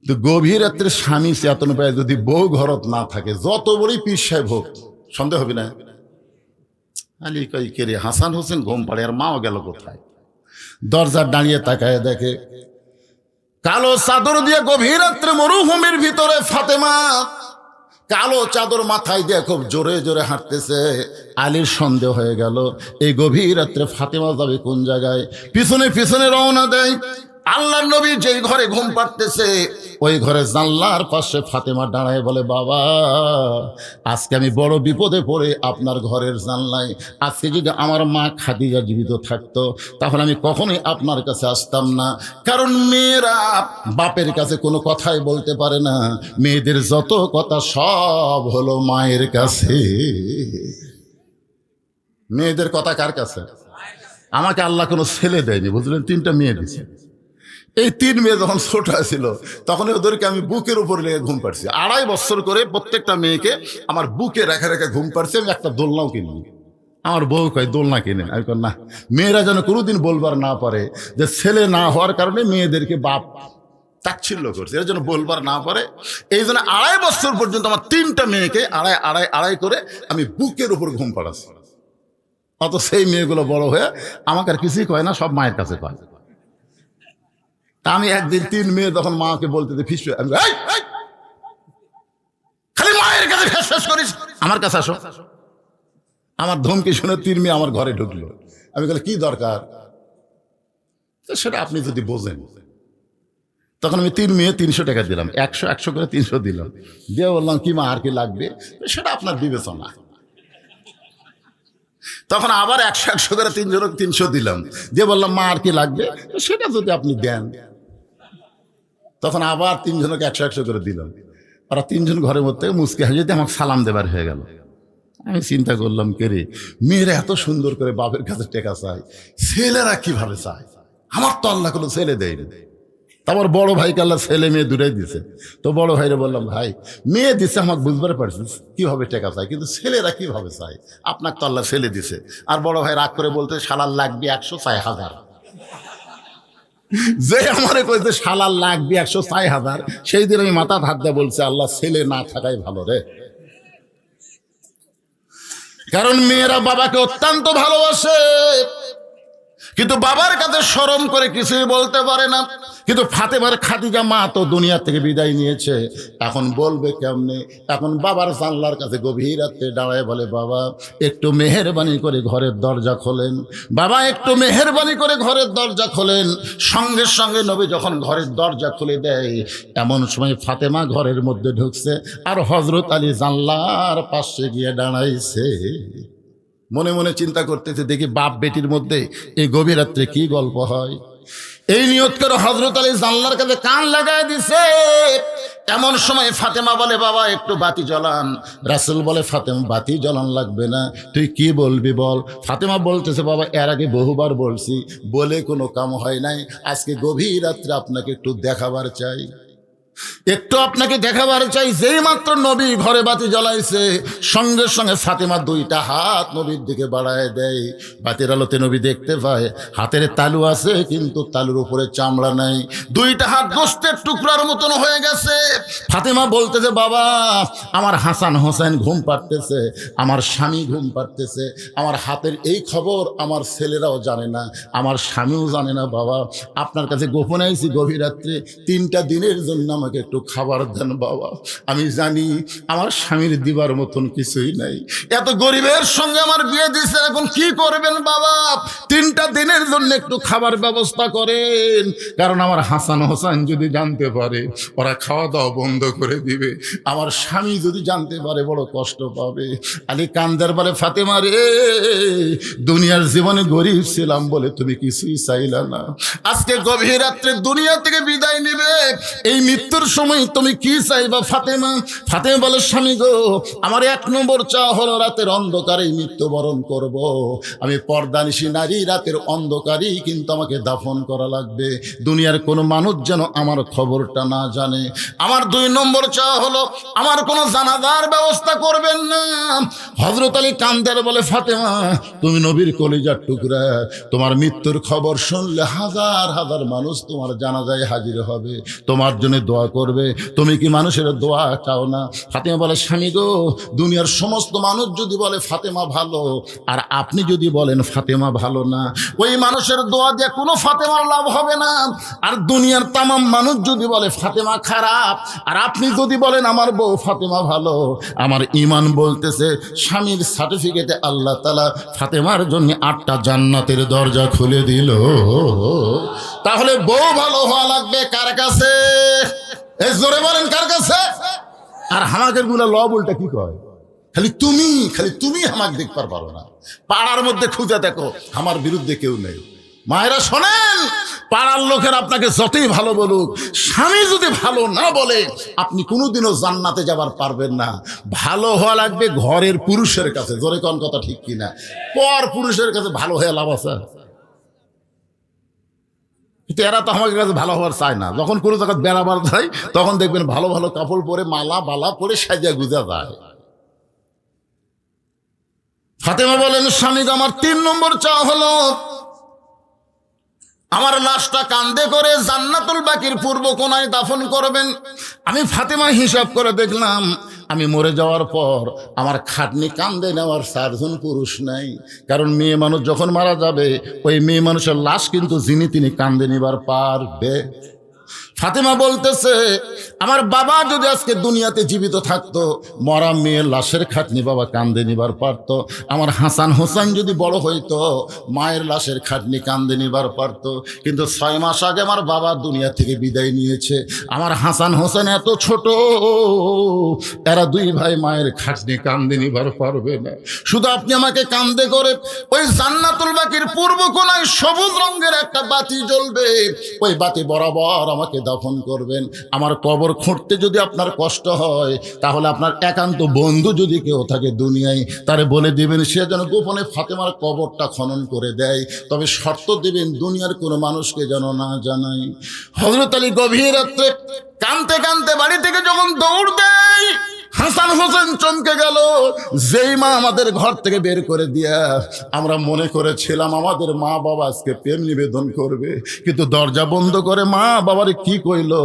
তো গভীর রাত্রে স্বামী চেতন পায়, যদি বউ ঘরত না থাকে, যত বড়ই পীর সাহেব হোক, সন্দেহ হবে না? আলী কই কে রে? হাসান হোসেন ঘুম পাড়ে, আর মাও গেল কোথায়? দরজার দাঁড়িয়ে তাকায় দেখে কালো চাদর দিয়ে গভীর রাত্রে মরুভূমির ভিতরে ফাতেমা কালো চাদর মাথায় দিয়ে খুব জোরে জোরে হাঁটতেছে। আলীর সন্দেহ হয়ে গেল, এই গভীর রাত্রে ফাতেমা যাবে কোন জায়গায়? পিছনে পিছনে রওনা দেয়। আল্লাহর নবী যেই ঘরে ঘুম পাড়তেছে, ওই ঘরে জানলার পাশে ফাতেমা দাঁড়ায় বলে, বাবা আজকে আমি বড় বিপদে পড়ে আপনার ঘরের জানলায়, আজকে যদি আমার মা খাদিজা জীবিত থাকতো তাহলে আমি কখনোই আপনার কাছে আসতাম না। কারণ মেয়েরা বাপের কাছে কোনো কথাই বলতে পারে না, মেয়েদের যত কথা সব হলো মায়ের কাছে। মেয়েদের কথা কার কাছে? আমাকে আল্লাহ কোনো ছেলে দেয়নি, বুঝলেন? 3টা মেয়ে দিয়েছে। এই 3 মেয়ে যখন ছোট ছিল, তখন ওদেরকে আমি বুকের উপর লেগে ঘুম পাড়ছি। 2.5 বছর করে প্রত্যেকটা মেয়েকে আমার বুকে রেখে রেখে ঘুম পাড়ছি। আমি একটা দোলনাও কিনি। আমার বউ কয় দোলনা কিনে। আমি কই না, মেয়েরা যেন কোনোদিন বলবার না পারে যে ছেলে না হওয়ার কারণে মেয়েদেরকে বাপ তাচ্ছিল্য করছে, এর জন্য বলবার না পারে। এই জন্য 2.5 বছর পর্যন্ত আমার 3টা মেয়েকে আড়াই করে আমি বুকের উপর ঘুম পাড়াচ্ছি। অত সেই মেয়েগুলো বড় হয়ে আমাকে আর কিছুই কয় না, সব মায়ের কাছে কয়। আমি একদিন 3 মেয়ে যখন মাকে বলতে ফিস, আমি খালি মায়ের কাছে ফেস করিস, আমার কাছে আসো। আমার ধমকি শুনে 3 মেয়ে আমার ঘরে ঢুকলো। আমি বলি, কি দরকার? সেটা আপনি যদি বোঝেন। তখন আমি 3 মেয়ে 300 টাকা দিলাম, 100 করে 300 দিলাম, দিয়ে বললাম, কি মা আর কি লাগবে? সেটা আপনার বিবেচনা। তখন আবার 100 করে 300 দিলাম, দিয়ে বললাম, মা আর কি লাগবে? সেটা যদি আপনি দেন। তখন আবার 3 জনকে 100 করে দিলাম। ওরা 3 জন ঘরের মধ্যে মুচকে হাসিতে আমাকে সালাম দেবার হয়ে গেল। আমি চিন্তা করলাম, কে রে, মেয়েরা এত সুন্দর করে বাপের কাছে টেকা চায়, ছেলেরা কিভাবে চায়? আমার তো আল্লাহ কোনো ছেলে দেয়নি। তারপর বড় ভাইকে আল্লাহ ছেলে মেয়ে দুটাই দিছে। তো বড় ভাইরে বললাম, ভাই মেয়ে দিছে আমাকে বুঝবার পারছিস কিভাবে টেকা চাই, কিন্তু ছেলেরা কিভাবে চায়, আপনাকে তো আল্লাহ ছেলে দিছে। আর বড় ভাই রাগ করে বলতে, শালার লাগবে 100 চাই হাজার। যে আমারে কইতে শালার লাগবে 100 চাই হাজার, সেই দিন আমি মাথা হাত দিয়ে বলছি, আল্লাহ ছেলে না থাকাই ভালো রে। কারণ মেয়েরা বাবাকে অত্যন্ত ভালোবাসে, কিন্তু বাবার কাছে শরম করে কিছুই বলতে পারে না। কিন্তু ফাতেমার খাদিজা মা তো দুনিয়া থেকে বিদায় নিয়েছে, এখন বলবে কেমনে? এখন বাবার জানলার কাছে গভীর রাতে দাঁড়ায় বলে, বাবা একটু মেহেরবানি করে ঘরের দরজা খোলেন, বাবা একটু মেহেরবানি করে ঘরের দরজা খোলেন। সঙ্গে সঙ্গে নবী যখন ঘরের দরজা খুলে দেয়, এমন সময় ফাতেমা ঘরের মধ্যে ঢুকছে, আর হযরত আলী জানলার পাশে গিয়ে দাঁড়াইছে। মনে মনে চিন্তা করতেছে, দেখি বাপ বেটির মধ্যে এই গভীর রাত্রে কি গল্প হয়। এই নিয়ত করে হযরত আলী জানলার কাছে কান লাগায় দিছে। এমন সময় ফাতেমা বলে, বাবা একটু বাতি জ্বালান। রাসূল বলে, ফাতেমা বাতি জ্বালান লাগবে না, তুই কি বলবি বল। ফাতেমা বলতেছে, বাবা এর আগে বহুবার বলছি, বলে কোনো কাম হয় নাই, আজকে গভীর রাত্রে আপনাকে একটু দেখাবার চাই, একটু আপনাকে দেখাবার চাই। যেই মাত্র নবী ঘরে বাতি জ্বলাইছে, সঙ্গে সঙ্গে ফাতেমা দুইটা হাত নবীর দিকে বাড়ায় দেয়। বাতির আলোতে নবী দেখতে পায় হাতের তালু আছে, কিন্তু তালুর উপরে চামড়া নাই, দুইটা হাত গোস্তের টুকরার মতন হয়ে গেছে। ফাতেমা বলতেছে, বাবা আমার হাসান হোসেন ঘুম পাড়তেছে, আমার স্বামী ঘুম পাড়তেছে, আমার হাতের এই খবর আমার ছেলেরাও জানে না, আমার স্বামীও জানে না। বাবা আপনার কাছে গোপনে আইছি গভীর রাত্রে, 3টা দিনের জন্য আমাকে একটু খাবার দেন বাবা। আমি জানি আমার স্বামীর দিবার মতন কিছুই নাই, এত গরিবের সঙ্গে আমার বিয়ে দিয়েছে, এখন কি করবেন বাবা? 3টা দিনের জন্য একটু খাবার ব্যবস্থা করেন, কারণ আমার হাসান হোসেন যদি জানতে পারে ওরা খাওয়া দাওয়া বন্ধ করে দিবে, আমার স্বামী যদি জানতে পারে বড় কষ্ট পাবে। আলী কান্দার বলে, ফাতেমা রে, দুনিয়ার জীবনে গরিব ছিলাম বলে তুমি কিছুই চাইলা না, আজকে গভীর রাত্রে দুনিয়া থেকে বিদায় নিবে, এই মৃত্যুর সময় তুমি কি চাইবা ফাতেমা? ফাতেমা বলে, স্বামী গো, আমার 1 নম্বর চাওয়া হলো রাতের অন্ধকারেই মৃত্যুবরণ করব। আমি পর্দানিশী নারী, রাতের অন্ধকারেই কিন্তু আমাকে দাফন করা লাগবে, দুনিয়ার কোনো মানুষ যেন আমার খবরটা না জানে। আমার 2 নম্বর চাওয়া হলো আমার কোনো জানাজার ব্যবস্থা করবেন না। হযরত আলী কান্দার বলে, ফাতেমা তুমি নবীর কলিজার টুকরা, তোমার মৃত্যুর খবর শুনলে হাজার হাজার মানুষ তোমার জানাজায় হাজির হবে, তোমার জন্য দোয়া করবে, তুমি কি মানুষের দোয়া চাও না? ফাতেমা বলে, স্বামী গো, দুনিয়ার সমস্ত মানুষ যদি বলে ফাতেমা ভালো, আর আপনি যদি বলেন ফাতেমা ভালো না, ওই মানুষের দোয়া দিয়ে কোনো ফাতেমার লাভ হবে না। আর দুনিয়ার তামাম মানুষ যদি বলে ফাতেমা খারাপ, আর আপনি যদি বলেন আমার বউ ফাতেমা ভালো, আমার ঈমান বলতেছে স্বামীর সার্টিফিকেটে আল্লাহ তাআলা ফাতেমার জন্য 8টা জান্নাতের দরজা খুলে দিল। তাহলে বউ ভালো হওয়া লাগবে কার কাছে? এই জোরে বলেন কার কাছে? আর হামাকের গুলা লব উল্টা কি কয়, খালি তুমি হামাক দেখবার পারো না, পাড়ার মধ্যে খুঁজে দেখো আমার বিরুদ্ধে কেউ নেই। মায়েরা শোনেন, পাড়ার লোকের আপনাকে যতই ভালো বলুক, স্বামী যদি ভালো না বলে আপনি কোনোদিনও জান্নাতে যাবার পারবেন না। ভালো হওয়া লাগবে ঘরের পুরুষের কাছে। জোরে কোন কথা ঠিক কিনা? পর পুরুষের কাছে ভালো হয়ে লাভ আছে? কিন্তু এরা তো আমাদের কাছে ভালো হওয়ার চায় না। যখন কোনো জায়গায় বেড়াবার যায় তখন দেখবেন ভালো ভালো কাপড় পরে, মালা বালা পরে সাজিয়া গুজা যায়। ফাতেমা বলেন, স্বামী আমার 3 নম্বর চাওয়া হলো আমার লাশটা কান্দে করে জান্নাতুল বাকির পূর্ব কোণায় দাফন করবেন। আমি ফাতেমা হিসাব করে দেখলাম, আমি মরে যাওয়ার পর আমার খাটনি কান্দে নেওয়ার 4 জন পুরুষ নাই। কারণ মেয়ে মানুষ যখন মারা যাবে, ওই মেয়ে মানুষের লাশ কিন্তু যিনি তিনি কান্দে নিবার পারবে। ফাতেমা বলতেছে, আমার বাবা যদি আজকে দুনিয়াতে জীবিত থাকতো, মরা মেয়ের লাশের খাটনি বাবা কান্দে নিবার পারতো। আমার হাসান হোসেন যদি বড় হইতো, মায়ের লাশের খাটনি কান্দে নিবার পারতো। কিন্তু 6 মাস আগে আমার বাবা দুনিয়া থেকে বিদায় নিয়েছে। আমার হাসান হোসেন এত ছোট, এরা 2 ভাই মায়ের খাটনি কান্দে নিবার পারবে না। শুধু আপনি আমাকে কান্দে করে ওই জান্নাতুল বাকির পূর্ব কোণায় সবুজ রঙের একটা বাতি জ্বলবে, ওই বাতি বরাবর আমাকে দাফন করবেন। আমার কবর খুঁড়তে যদি আপনার কষ্ট হয়, তাহলে আপনার একান্ত বন্ধু যদি কেউ থাকে দুনিয়ায়, তারে বলে দিবেন সে যেন গোপনে ফাতেমার কবরটা খনন করে দেয়, তবে শর্ত দিবেন দুনিয়ার কোনো মানুষকে যেন না জানায়। হযরত আলী গভীর রাত্রে কাঁদতে কাঁদতে বাড়ি থেকে যখন দৌড় দেয়, হাসান হোসেন চমকে গেল। যেই মা আমাদের ঘর থেকে বের করে দিয়া আমরা মনে করেছিলাম আমাদের মা বাবা আজকে প্রেম নিবেদন করবে, কিন্তু দরজা বন্ধ করে মা বাবারে কি কইলো,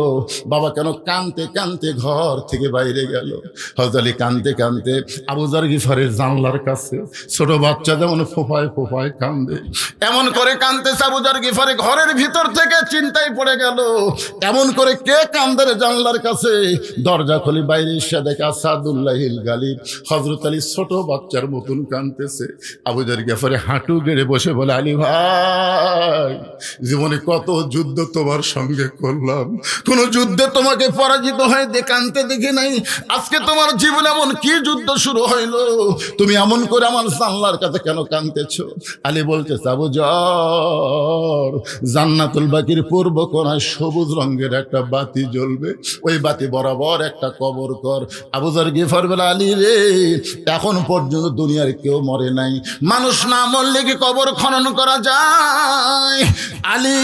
বাবা কেন কাঁদতে কাঁদতে ঘর থেকে বাইরে গেল। হযরত আলী কাঁদতে কাঁদতে আবু যর গিফারের জানলার কাছে, ছোট বাচ্চা যেমন ফোফায় ফোফায় কান্দে এমন করে কাঁদতেছে আবু যর গিফারে ঘরের ভিতর থেকে চিন্তায় পড়ে গেল, এমন করে কে কান্দের জানলার কাছে। দরজা খুলে বাইরে এসে দেখে আসাদুল্লাহিল গালিব হযরত আলী ছোট বাচ্চার মতন কাঁদতেছে। আবু যর গিফারি হাঁটু গেড়ে বসে বলে, আলী ভাই, জীবনে কত যুদ্ধ তোমার সঙ্গে করলাম, কোন যুদ্ধে তোমাকে পরাজিত হয়ে কাঁদতে দেখি নাই, আজকে তোমার জীবনে এমন কি যুদ্ধ শুরু হইলো, তুমি এমন করে আমার জানলার কাছে কেন কাঁদতেছো? আলী বলতেছে, আবু যর, জান্নাতুল বাকির পূর্ব কোণায় সবুজ রঙের একটা বাতি জ্বলবে, ওই বাতি বরাবর একটা কবর কর। আবু যর গিফার বলে, আলী রে, এখন পর্যন্ত দুনিয়ার কেউ মরে নাই, মানুষ না মরলে কি কবর খনন করা যায়? আলী,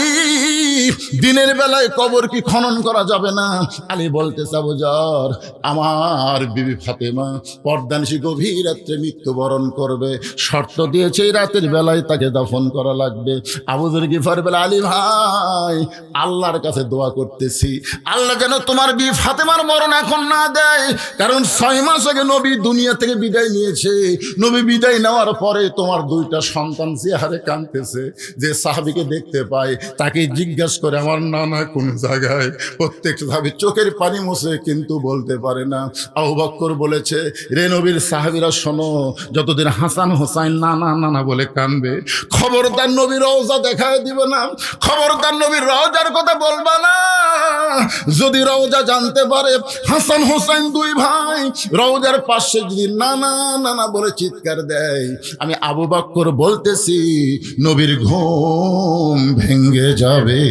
দিনের বেলায় কবর কি খনন করা যাবে না? আলী বলতেছে, আবু যর, আমার বিবি ফাতেমা পর্দানিশী গভীর রাত্রে মৃত্যুবরণ করবে, শর্ত দিয়েছে এই রাতের বেলায় তাকে দাফন করা লাগবে। আবু যর গিফার বলে, আলী ভাই, আল্লাহর কাছে দোয়া করতেছি, আল্লাহ যেন তোমার বিবি ফাতেমার মরণ এখন না দেয়, কারণ 6 মাস আগে নবী দুনিয়া থেকে বিদায় নিয়েছে। নবী বিদায় নেওয়ার পরে তোমার 2টা সন্তান চেহারে কাঁদতেছে, যে সাহাবীকে দেখতে পায় তাকে জিজ্ঞাসা করে আমার নানা কোন জায়গায়, প্রত্যেক সাহাবী চোখের পানি মুছে কিন্তু বলতে পারে না। আবু বকর বলেছে, রে নবীর সাহাবীরা শোনো, যতদিন হাসান হোসাইন নানা নানা বলে কাঁদবে, খবরদার নবীর রওজা দেখায় দিবে না, খবরদার নবীর রওজার কথা বলবা না। যদি রওজা জানতে পারে হাসান হোসাইন 2 ভাই রওজার পাশে যদি নানা নানা বলে চিৎকার দেয়, আমি আবু বকর বলতেছি নবীর ঘুম ভেঙে যাবে,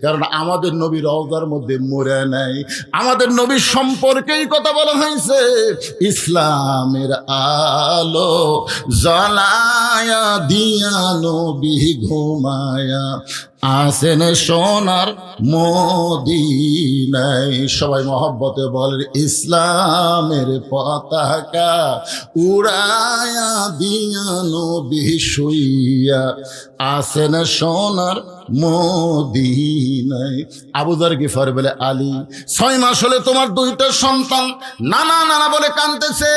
কারণ আমাদের নবী রওজার মধ্যে মরে নাই। আমাদের নবীর সম্পর্কেই কথা বলা হয়েছে, ইসলামের আলো জ্বালায়া দিয়া নবী ঘুমায়া আসেন সোনার মদিনায়। সবাই মহব্বতে বলেন, ইসলামের পতাকা উড়ায়া দিয়া নবী শুইয়া আসেন সোনার মদিনায়। আবু যর গিফার বলে, আলী, 6 মাস হলে তোমার 2টা সন্তান নানা নানা বলে কাঁদতেছে,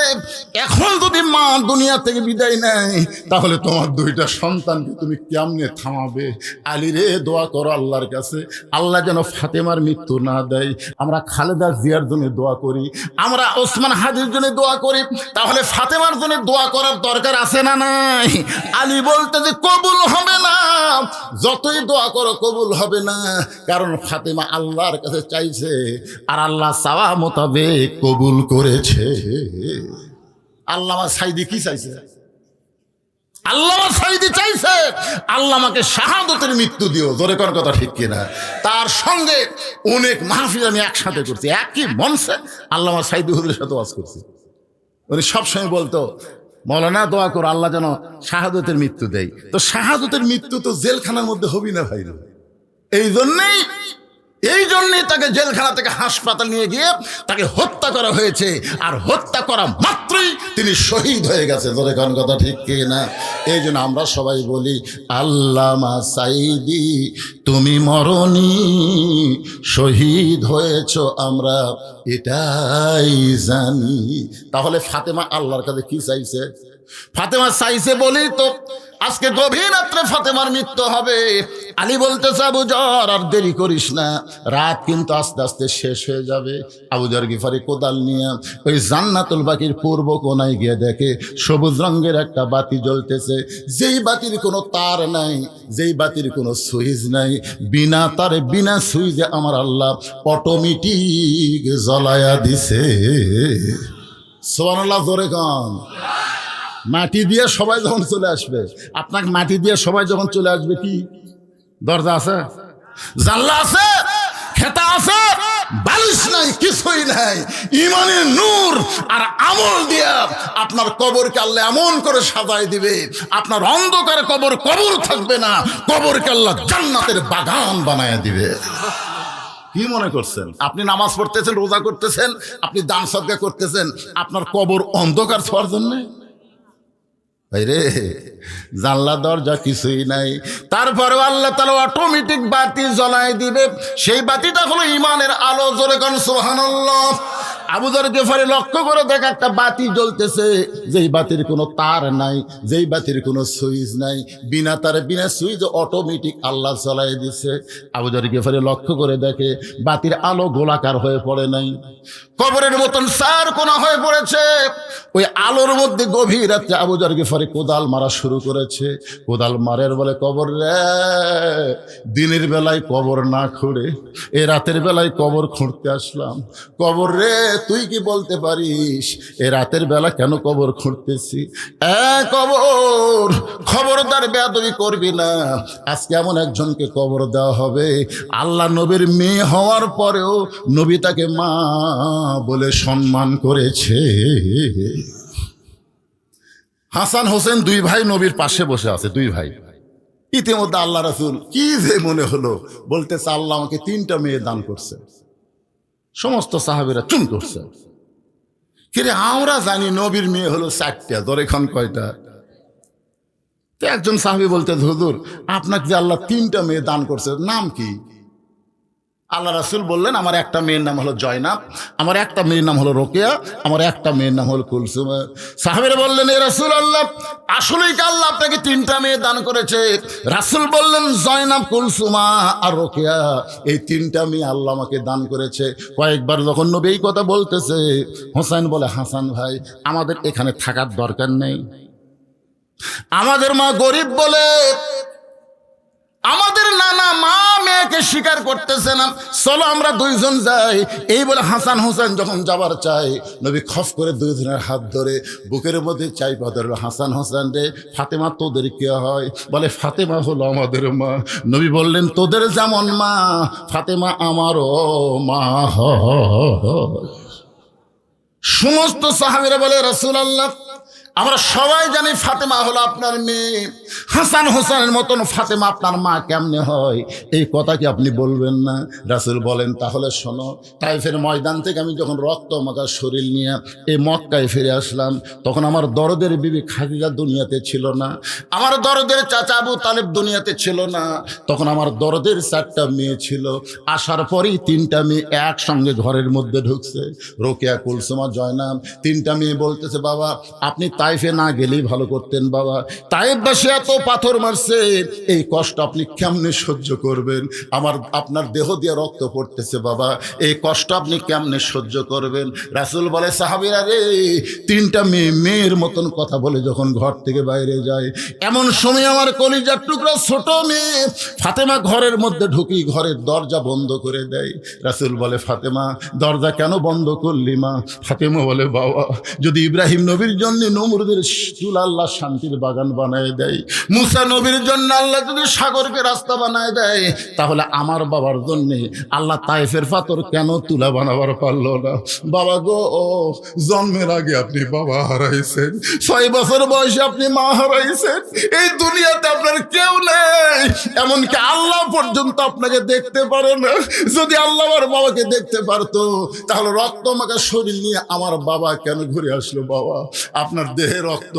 এখন যদি মা দুনিয়া থেকে বিদায় নেয়, তাহলে তোমার 2টা সন্তানকে তুমি কেমনে থামাবে? আলী রে, দোয়া করো আল্লাহর কাছে, আল্লাহ যেন ফাতেমার মৃত্যু না দেয়। আমরা খালেদা জিয়ার জন্য দোয়া করি, আমরা ওসমান হাদির জন্য দোয়া করি, তাহলে ফাতেমার জন্য দোয়া করার দরকার আছে না নাই? আলী বলতে যে কবুল হবে না, যতই দোয়া করো কবুল হবে না, কারণ ফাতেমা আল্লাহর কাছে চাইছে, আর আল্লাহ চাওয়া মোতাবেক কবুল করেছে। আল্লামা সাইদি কি চাইছে? আল্লামা সাইদি চাইছে, আল্লাহ আমাকে শাহাদতের মৃত্যু দিও। জোরে কোন কথা ঠিক কিনা? তার সঙ্গে অনেক মাহফিল আমি একসাথে করছি, একই মঞ্চে আল্লামা সাইদি হুজুরের সাথে ওয়াজ করছি। উনি সবসময় বলতো, মৌলানা দোয়া করো আল্লাহ যেন শাহাদতের মৃত্যু দেয়। তো শাহাদতের মৃত্যু তো জেলখানার মধ্যে হবি না ভাই। এই জন্যই তাকে জেলখানা থেকে হাসপাতাল নিয়ে গিয়ে তাকে হত্যা করা হয়েছে, আর হত্যা করা মাত্রই তিনি শহীদ হয়ে গেছে। ধরে কোন কথা ঠিক কি না? এই জন্য আমরা সবাই বলি, আল্লামা সাইদি তুমি মরনি, শহীদ হয়েছ আমরা এটাই জানি। তাহলে ফাতেমা আল্লাহর কাছে কি চাইছে? ফাতেমা চাইছে বলি তো আজকে গভীর রাত্রে ফাতেমার মৃত্যু হবে। আলী বলতেছে, আবু যর আর দেরি করিস না, রাত কিন্তু আস্তে আস্তে শেষ হয়ে যাবে। আবু যর গিফারি কোদাল নিয়ে ওই জান্নাতুল বাকির পূর্ব কোণায় গিয়ে দেখে সবুজ রঙের একটা বাতি জ্বলতেছে, যেই বাতির কোনো তার নাই, যেই বাতির কোনো সুইচ নাই, বিনা তারে বিনা সুইচে আমার আল্লাহ অটোমেটিক জ্বলায়া দিছে। সুবহানাল্লাহ, জোরে কন। মাটি দিয়ে সবাই যখন চলে আসবে, আপনাকে মাটি দিয়ে সবাই যখন চলে আসবে, কি দরজা আছে? জানলা আছে? আছে? বালিশ নাই, কিছুই নাই। ইমানের নূর আর আমল দিয়া আপনার কবরকে আল্লাহ এমন করে সাজায় দিবে, আপনার অন্ধকার কবর কবর থাকবে না, কবরকে আল্লাহ জান্নাতের বাগান বানায় দিবে। কি মনে করছেন? আপনি নামাজ পড়তেছেন, রোজা করতেছেন, আপনি দান সদকা করতেছেন, আপনার কবর অন্ধকার ছোঁয়ার জন্য? ভাইরে, জানলা দরজা কিছুই নাই, তারপরেও আল্লাহ তাআলা অটোমেটিক বাতি জ্বলায় দিবে। সেই বাতিটা হলো ইমানের আলো। জোরে কোন সুবহানাল্লাহ। আবু যর গিফারি লক্ষ্য করে দেখে একটা বাতি জ্বলতেছে, যেই বাতির কোনো তার নাই, যেই বাতির কোনো সুইচ নাই, বিনা তারে বিনা সুইচ অটোমেটিক আল্লাহ জ্বলায় দিছে। আবু যর গিফারি লক্ষ্য করে দেখে বাতির আলো গোলাকার হয়ে পড়ে নাই, কবরের মতন চার কোনা হয়ে পড়েছে। ওই আলোর মধ্যে গভীর রাত্রে আবু যর গিফারি কোদাল মারা শুরু করেছে। কোদাল মারের বলে, কবর রে, দিনের বেলায় কবর না খুঁড়ে এ রাতের বেলায় কবর খুঁড়তে আসলাম। কবর রে, তুই কি বলতে পারিস এ রাতের বেলা কেন কবর খুঁড়তেছি? কবর, খবরদার বেয়াদবি করবি না। আজকে এমন একজনকে কবর দেওয়া হবে, আল্লাহ নবীর মেয়ে হওয়ার পরেও নবী তাকে মা বলে সম্মান করেছে। হাসান হোসেন দুই ভাই নবীর পাশে বসে আছে, দুই ভাই। ইতিমধ্যে আল্লাহ রাসূল কি যে মনে হলো, বলতেছে আল্লাহ আমাকে 3টা মেয়ে দান করছে। সমস্ত সাহাবীরা চুপ করছে। কিরে, আমরা জানি নবীর মেয়ে হলো 4টা, ধরে খান কয়টা? তো একজন সাহাবী বলতে, হুজুর আপনাকে যে আল্লাহ 3টা মেয়ে দান করছে, নাম কি? আল্লাহ রাসূল বললেন, আমার একটা মেয়ের নাম হলো জয়নাব, আমার একটা মেয়ের নাম হলো রোকেয়া, আমার একটা মেয়ের নাম হলো কুলসুমা। সাহাবীরা বললেন, এ রাসূলুল্লাহ, আসলেই কি আল্লাহ আপনাকে 3টা মেয়ে দান করেছে? রাসূল বললেন, জয়নাব, কুলসুমা আর রোকেয়া, এই 3টা মেয়ে আল্লাহ আমাকে দান করেছে। কয়েকবার যখন নবী এই কথা বলতেছে, হোসেন বলে, হাসান ভাই, আমাদের এখানে থাকার দরকার নেই। আমাদের মা গরিব বলে আমাদের নানা মা মেয়েকে স্বীকার করতেছে না, চলো আমরা 2জন যাই। এই বলে হাসান হোসেন যখন যাবার চাই, নবী খফ করে 2জনের হাত ধরে বুকের মধ্যে চাইপা ধরল। হাসান হোসেন রে, ফাতেমা তোদের কে হয়? বলে, ফাতেমা হলো আমাদের মা। নবী বললেন, তোদের যেমন মা, ফাতেমা আমারও মা হয়। সমস্ত সাহাবীরা বলে, রাসূলুল্লাহ, আমরা সবাই জানি ফাতেমা হলো আপনার মেয়ে, হাসান হোসেনের মতন ফাতেমা আপনার মা কেমনে হয়? এই কথা কি আপনি বলবেন না? রাসূল বলেন, তাহলে শোনো, তাইফের ময়দান থেকে আমি যখন রক্ত মাখা শরীর নিয়ে এই মক্কায় ফিরে আসলাম, তখন আমার দরদের বিবি খাদিজা দুনিয়াতে ছিল না, আমার দরদের চাচা আবু তালেব দুনিয়াতে ছিল না। তখন আমার দরদের 4টা মেয়ে ছিল। আসার পরেই 3টা মেয়ে একসঙ্গে ঘরের মধ্যে ঢুকছে, রোকেয়া, কুলসুমা, জয়নাব। 3টা মেয়ে বলতেছে, বাবা আপনি তাইফে না গেলেই ভালো করতেন বাবা, তাইফবাসী এত পাথর মারছে, এই কষ্ট আপনি কেমনে সহ্য করবেন? আপনার দেহ দিয়ে রক্ত পড়তেছে বাবা, এই কষ্ট আপনি কেমনে সহ্য করবেন? রাসূল বলে, সাহাবীরা রে, 3টা মেয়ে মেয়ের মতন কথা বলে যখন ঘর থেকে বাইরে যায়, এমন সময় আমার কলিজার টুকরা ছোট মেয়ে ফাতেমা ঘরের মধ্যে ঢুকি ঘরের দরজা বন্ধ করে দেয়। রাসূল বলে, ফাতেমা দরজা কেন বন্ধ করলি মা? ফাতেমা বলে, বাবা যদি ইব্রাহিম নবীর জন্য নমরুদের চুল আল্লাহ শান্তির বাগান বানায় দেয়, মুসা নবীর জন্য আল্লাহ যদি সাগরকে রাস্তা বানায় দেয়, তাহলে আমার বাবার জন্য আল্লাহ তাইফের পাথর কেন তুলা বানাবার পারলো না? বাবা গো, জন্মের আগে আপনি বাবা হারাইছেন, 6 বছর বয়সে আপনি মা হারাইছেন, এই দুনিয়াতে আপনার কেউ নেই, এমনকি আল্লাহ পর্যন্ত আপনাকে দেখতে পারে না। যদি আল্লাহ আমার বাবাকে দেখতে পারতো, তাহলে রক্ত মাখা শরীর নিয়ে আমার বাবা কেন ঘুরে আসলো? বাবা আপনার দেহে রক্ত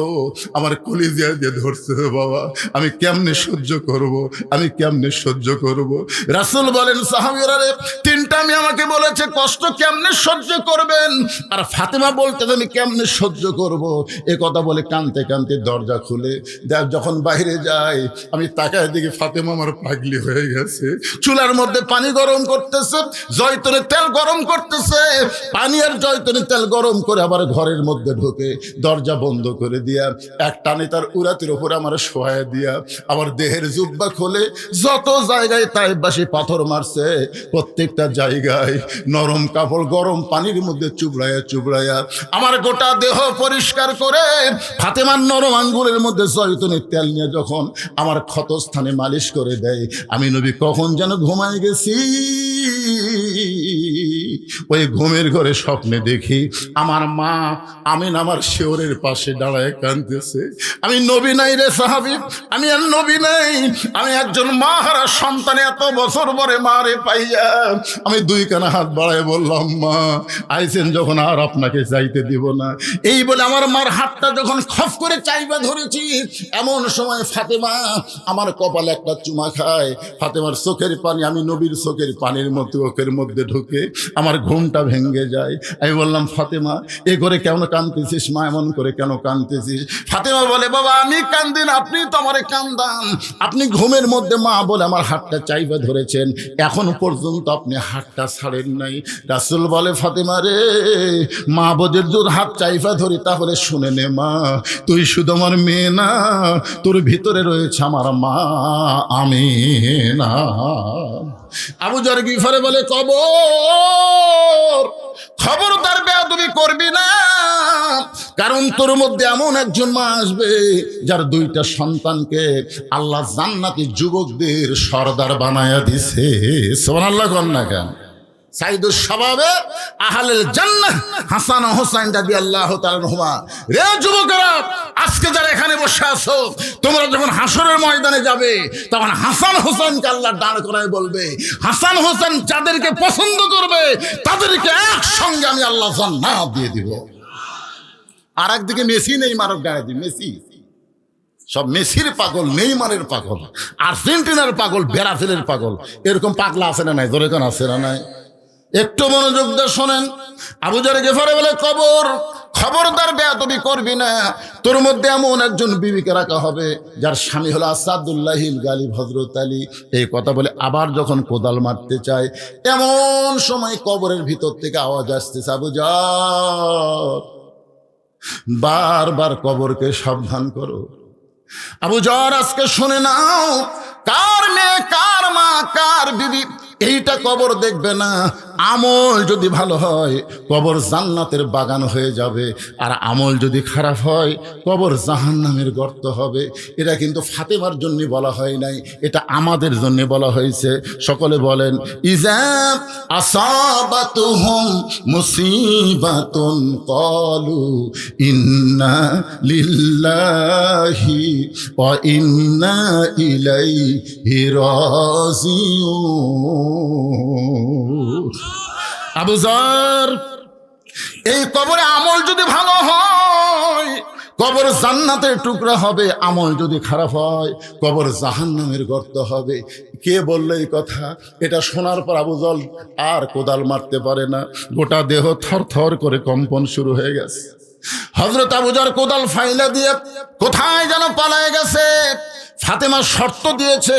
আমার কলিজা দিয়ে ধরছে বাবা, আমি কেমনে সহ্য করব, আমি কেমনে সহ্য করব? রাসূল বলেন, সাহাবীরা রে, 3টা মেয়ে আমাকে বলেছে কষ্ট কেমনে সহ্য করবেন, আর ফাতেমা বলতে আমি কেমনে সহ্য করব। এ কথা বলে কাঁদতে কাঁদতে দরজা খুলে দেখ, যখন বাইরে যায় আমি তাকায় দেখি ফাতেমা আমার পাগলি হয়ে গেছে। চুলার মধ্যে পানি গরম করতেছে, জয়তুনের তেল গরম করতেছে, পানি আর জয়তুনের তেল গরম করে আবার ঘরের মধ্যে ঢোকে, দরজা বন্ধ করে দিয়া এক টানে তার উরাতির ওপরে আমার শোয়া দিয়া আমার দেহের জুব্বা খোলে যত জায়গায় তাইফবাসী পাথর মারছে প্রত্যেকটা জায়গায় নরম কাপড় গরম পানির মধ্যে চুবড়াইয়া আমার গোটা দেহ পরিষ্কার করে ফাতেমার নরম আঙ্গুলের মধ্যে জয়তুনের তেল নিয়ে যখন আমার ক্ষতস্থানে মালিশ করে দেয়, আমি নবী কখন যেন ঘুমায় গেছি। ওই ঘুমের ঘরে স্বপ্নে দেখি আমার মা আমিন আমার শিওরের পাশে দাঁড়ায় কাঁদতেছে। আমি নবী নাই রে সাহাবী, আমি আর নবী নাই, আমি একজন মা হারা সন্তান। এত বছর পরে মা রে পাইয়া আমি দুই কানা হাত বাড়ায় বললাম, মা আইছেন যখন আর আপনাকে চাইতে দিব না। এই বলে আমার মার হাতটা যখন খপ করে চাইবা ধরেছি, এমন সময় ফাতেমা আমার কপালে একটা চুমা খায়। ফাতেমার চোখের পানি আমি নবীর চোখের পানির মতো চোখের মধ্যে ঢুকে আমার ঘুমটা ভেঙে যায়। আমি বললাম, ফাতেমা এ করে কেন কাঁদতেছিস মা, এমন করে কেন কাঁদতেছিস? ফাতেমা বলে, বাবা আমি কান্দি না, আপনি তো আমারে কান্দান। আপনি ঘুমের মধ্যে মা বলে আমার হাতটা চাইবা ধরেছেন, এখনো পর্যন্ত আপনি হাতটা ছাড়েন নাই। রাসূল বলে, ফাতেমা রে, মা বোধের যদি হাত চাইবা ধরি তাহলে শুনে নে মা, তুই শুধু আমার মেয়ে না, তোর ভিতরে রয়েছে আমার মা আমিনা। আবু যর গিফারে বলে, কবর খবরদার বেয়াদবি করবি না, কারণ তোর মধ্যে এমন একজন মা আসবে যার দুইটা সন্তানকে আল্লাহ জান্নাতি যুবকদের সর্দার বানায়া দিছে। সুবহানাল্লাহ কোন না কেন? সাইদুস শাবাবে আহলুল জান্নাহ হাসান ও হুসাইন রাদিয়াল্লাহু তাআলা আনহুমা। রে যুবকেরা, আজকে যারা এখানে বসে আছো, তোমরা যখন হাসরের ময়দানে যাবে তখন হাসান হোসেনকে আল্লাহ দাঁড় করায় বলবে, হাসান হোসেন যাদেরকে পছন্দ করবে তাদেরকে একসঙ্গে আমি আল্লাহ জান্নাত দিয়ে দিব। আর একদিকে মেসি নেইমারের গায়ে দি, মেসি সব মেসির পাগল, নেইমারের পাগল, আর্জেন্টিনার পাগল, ব্রাজিলের পাগল, এরকম পাগলা আছে না নাই? জোরে কোন আছে না নাই? একটু মনোযোগ দিয়ে শোনেন। আবু যর গিফারি বলে, খবরদার বেয়াদবি করবি না, তোর মধ্যে এমন একজন বিবিকে রাখা হবে যার স্বামী হলো আসাদুল্লাহিল গালিব হযরত আলী। এই কথা বলে আবার যখন কোদাল মারতে চায়, এমন সময় কবরের ভিতর থেকে আওয়াজ আসতেছে, আবু যর বারবার কবরকে সাবধান করো। আবু যর আজকে শুনে নাও, কার মেয়ে, কার মা, কার বিবি এইটা কবর দেখবে না। আমল যদি ভালো হয় কবর জান্নাতের বাগান হয়ে যাবে, আর আমল যদি খারাপ হয় কবর জাহান্নামের গর্ত হবে। এটা কিন্তু ফাতেমার জন্য বলা হয় নাই, এটা আমাদের জন্য বলা হয়েছে। সকলে বলেন, ইজা আসাবাতুহুম মুসিবাতুন ক্বালু ইন্না লিল্লাহি ওয়া ইন্না ইলাইহি রাজিউন। আবু যর, এই কবরে আমল যদি ভালো হয় কবর জান্নাতের টুকরা হবে, আমল যদি খারাপ হয় কবর জাহান্নামের গর্ত হবে। কে বললো এই কথা? এটা শোনার পর আবু যর আর কোদাল মারতে পারে না, গোটা দেহ থরথর করে কম্পন শুরু হয়ে গেছে। হযরত আবু যর কোদাল ফাইলা দিয়ে কোথায় যেন পালায় গেছে। ফাতেমা শর্ত দিয়েছে,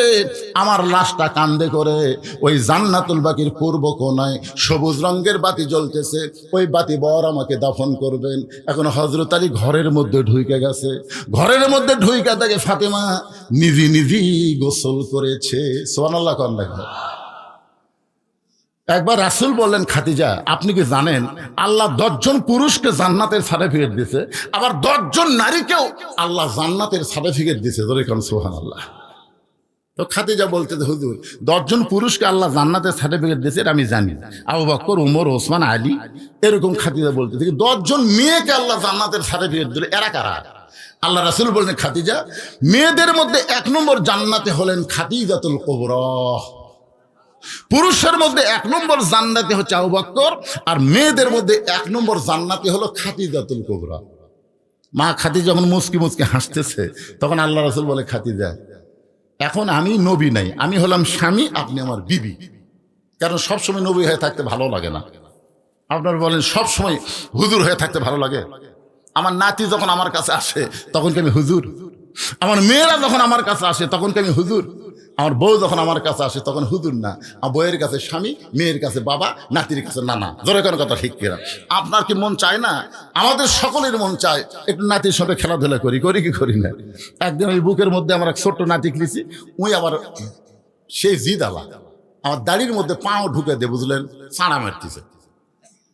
আমার লাশটা কান্দে করে ওই জান্নাতুল বাকির পূর্ব কোণায় সবুজ রঙের বাতি জ্বলতেছে, ওই বাতি বর আমাকে দাফন করবেন। এখন হযরত আলী ঘরের মধ্যে ঢুকে গেছে, ঘরের মধ্যে ঢুকে থেকে ফাতেমা নিজে গোসল করেছে। সুবহানাল্লাহ কোন দেখো। একবার রাসূল বললেন, খাদিজা আপনি কি জানেন আল্লাহ 10 জন পুরুষকে জান্নাতের সার্টিফিকেট দিয়েছে, আবার 10 জন নারীকেও আল্লাহ জান্নাতের সার্টিফিকেট দিয়েছে। ধরে কোন সুবহানাল্লাহ। তো খাদিজা বলতে, হুজুর 10 জন পুরুষকে আল্লাহ জান্নাতের সার্টিফিকেট দিয়েছে এটা আমি জানি, আবু বকর, উমর, ওসমান, আলী, এরকম খাদিজা বলতে। 10 জন মেয়েকে আল্লাহ জান্নাতের সার্টিফিকেট দিল, এরা কারা? আল্লাহ রাসূল বললেন, খাদিজা মেয়েদের মধ্যে 1 নম্বর জান্নাতে হলেন খাদিজাতুল কুবরা। পুরুষের মধ্যে 1 নম্বর জান্নাতি হচ্ছে আবু বকর, আর মেয়েদের মধ্যে 1 নম্বর জান্নাতি হলো খাদিজাতুল কুবরা। মা খাদিজা যখন মুচকি মুচকি হাসতেছে তখন আল্লাহ রাসূল বলে, খাদিজা এখন আমি নবী নাই, আমি হলাম স্বামী, আপনি আমার বিবি। কারণ সবসময় নবী হয়ে থাকতে ভালো লাগে না। আপনার বলেন সবসময় হুজুর হয়ে থাকতে ভালো লাগে? আমার নাতি যখন আমার কাছে আসে তখন কি আমি হুজুর? আমার মেয়েরা যখন আমার কাছে আসে তখন কি আমি হুজুর? আমার বউ যখন আমার কাছে আসে তখন হুজুর না, আমার বউয়ের কাছে স্বামী, মেয়ের কাছে বাবা, নাতির কাছে নানা। জোরে কোনো কথা ঠিক কিনা? আপনার কি মন চায় না? আমাদের সকলের মন চায় একটু নাতির সঙ্গে খেলাধুলা করি, করি কি করি না? একদিন ওই বুকের মধ্যে আমার এক ছোট্ট নাতি খেলেছি, ওই আবার সেই জিদ আলা আমার দাড়ির মধ্যে পাও ঢুকে দিয়ে বুঝলেন ছাড়া মারতেছে,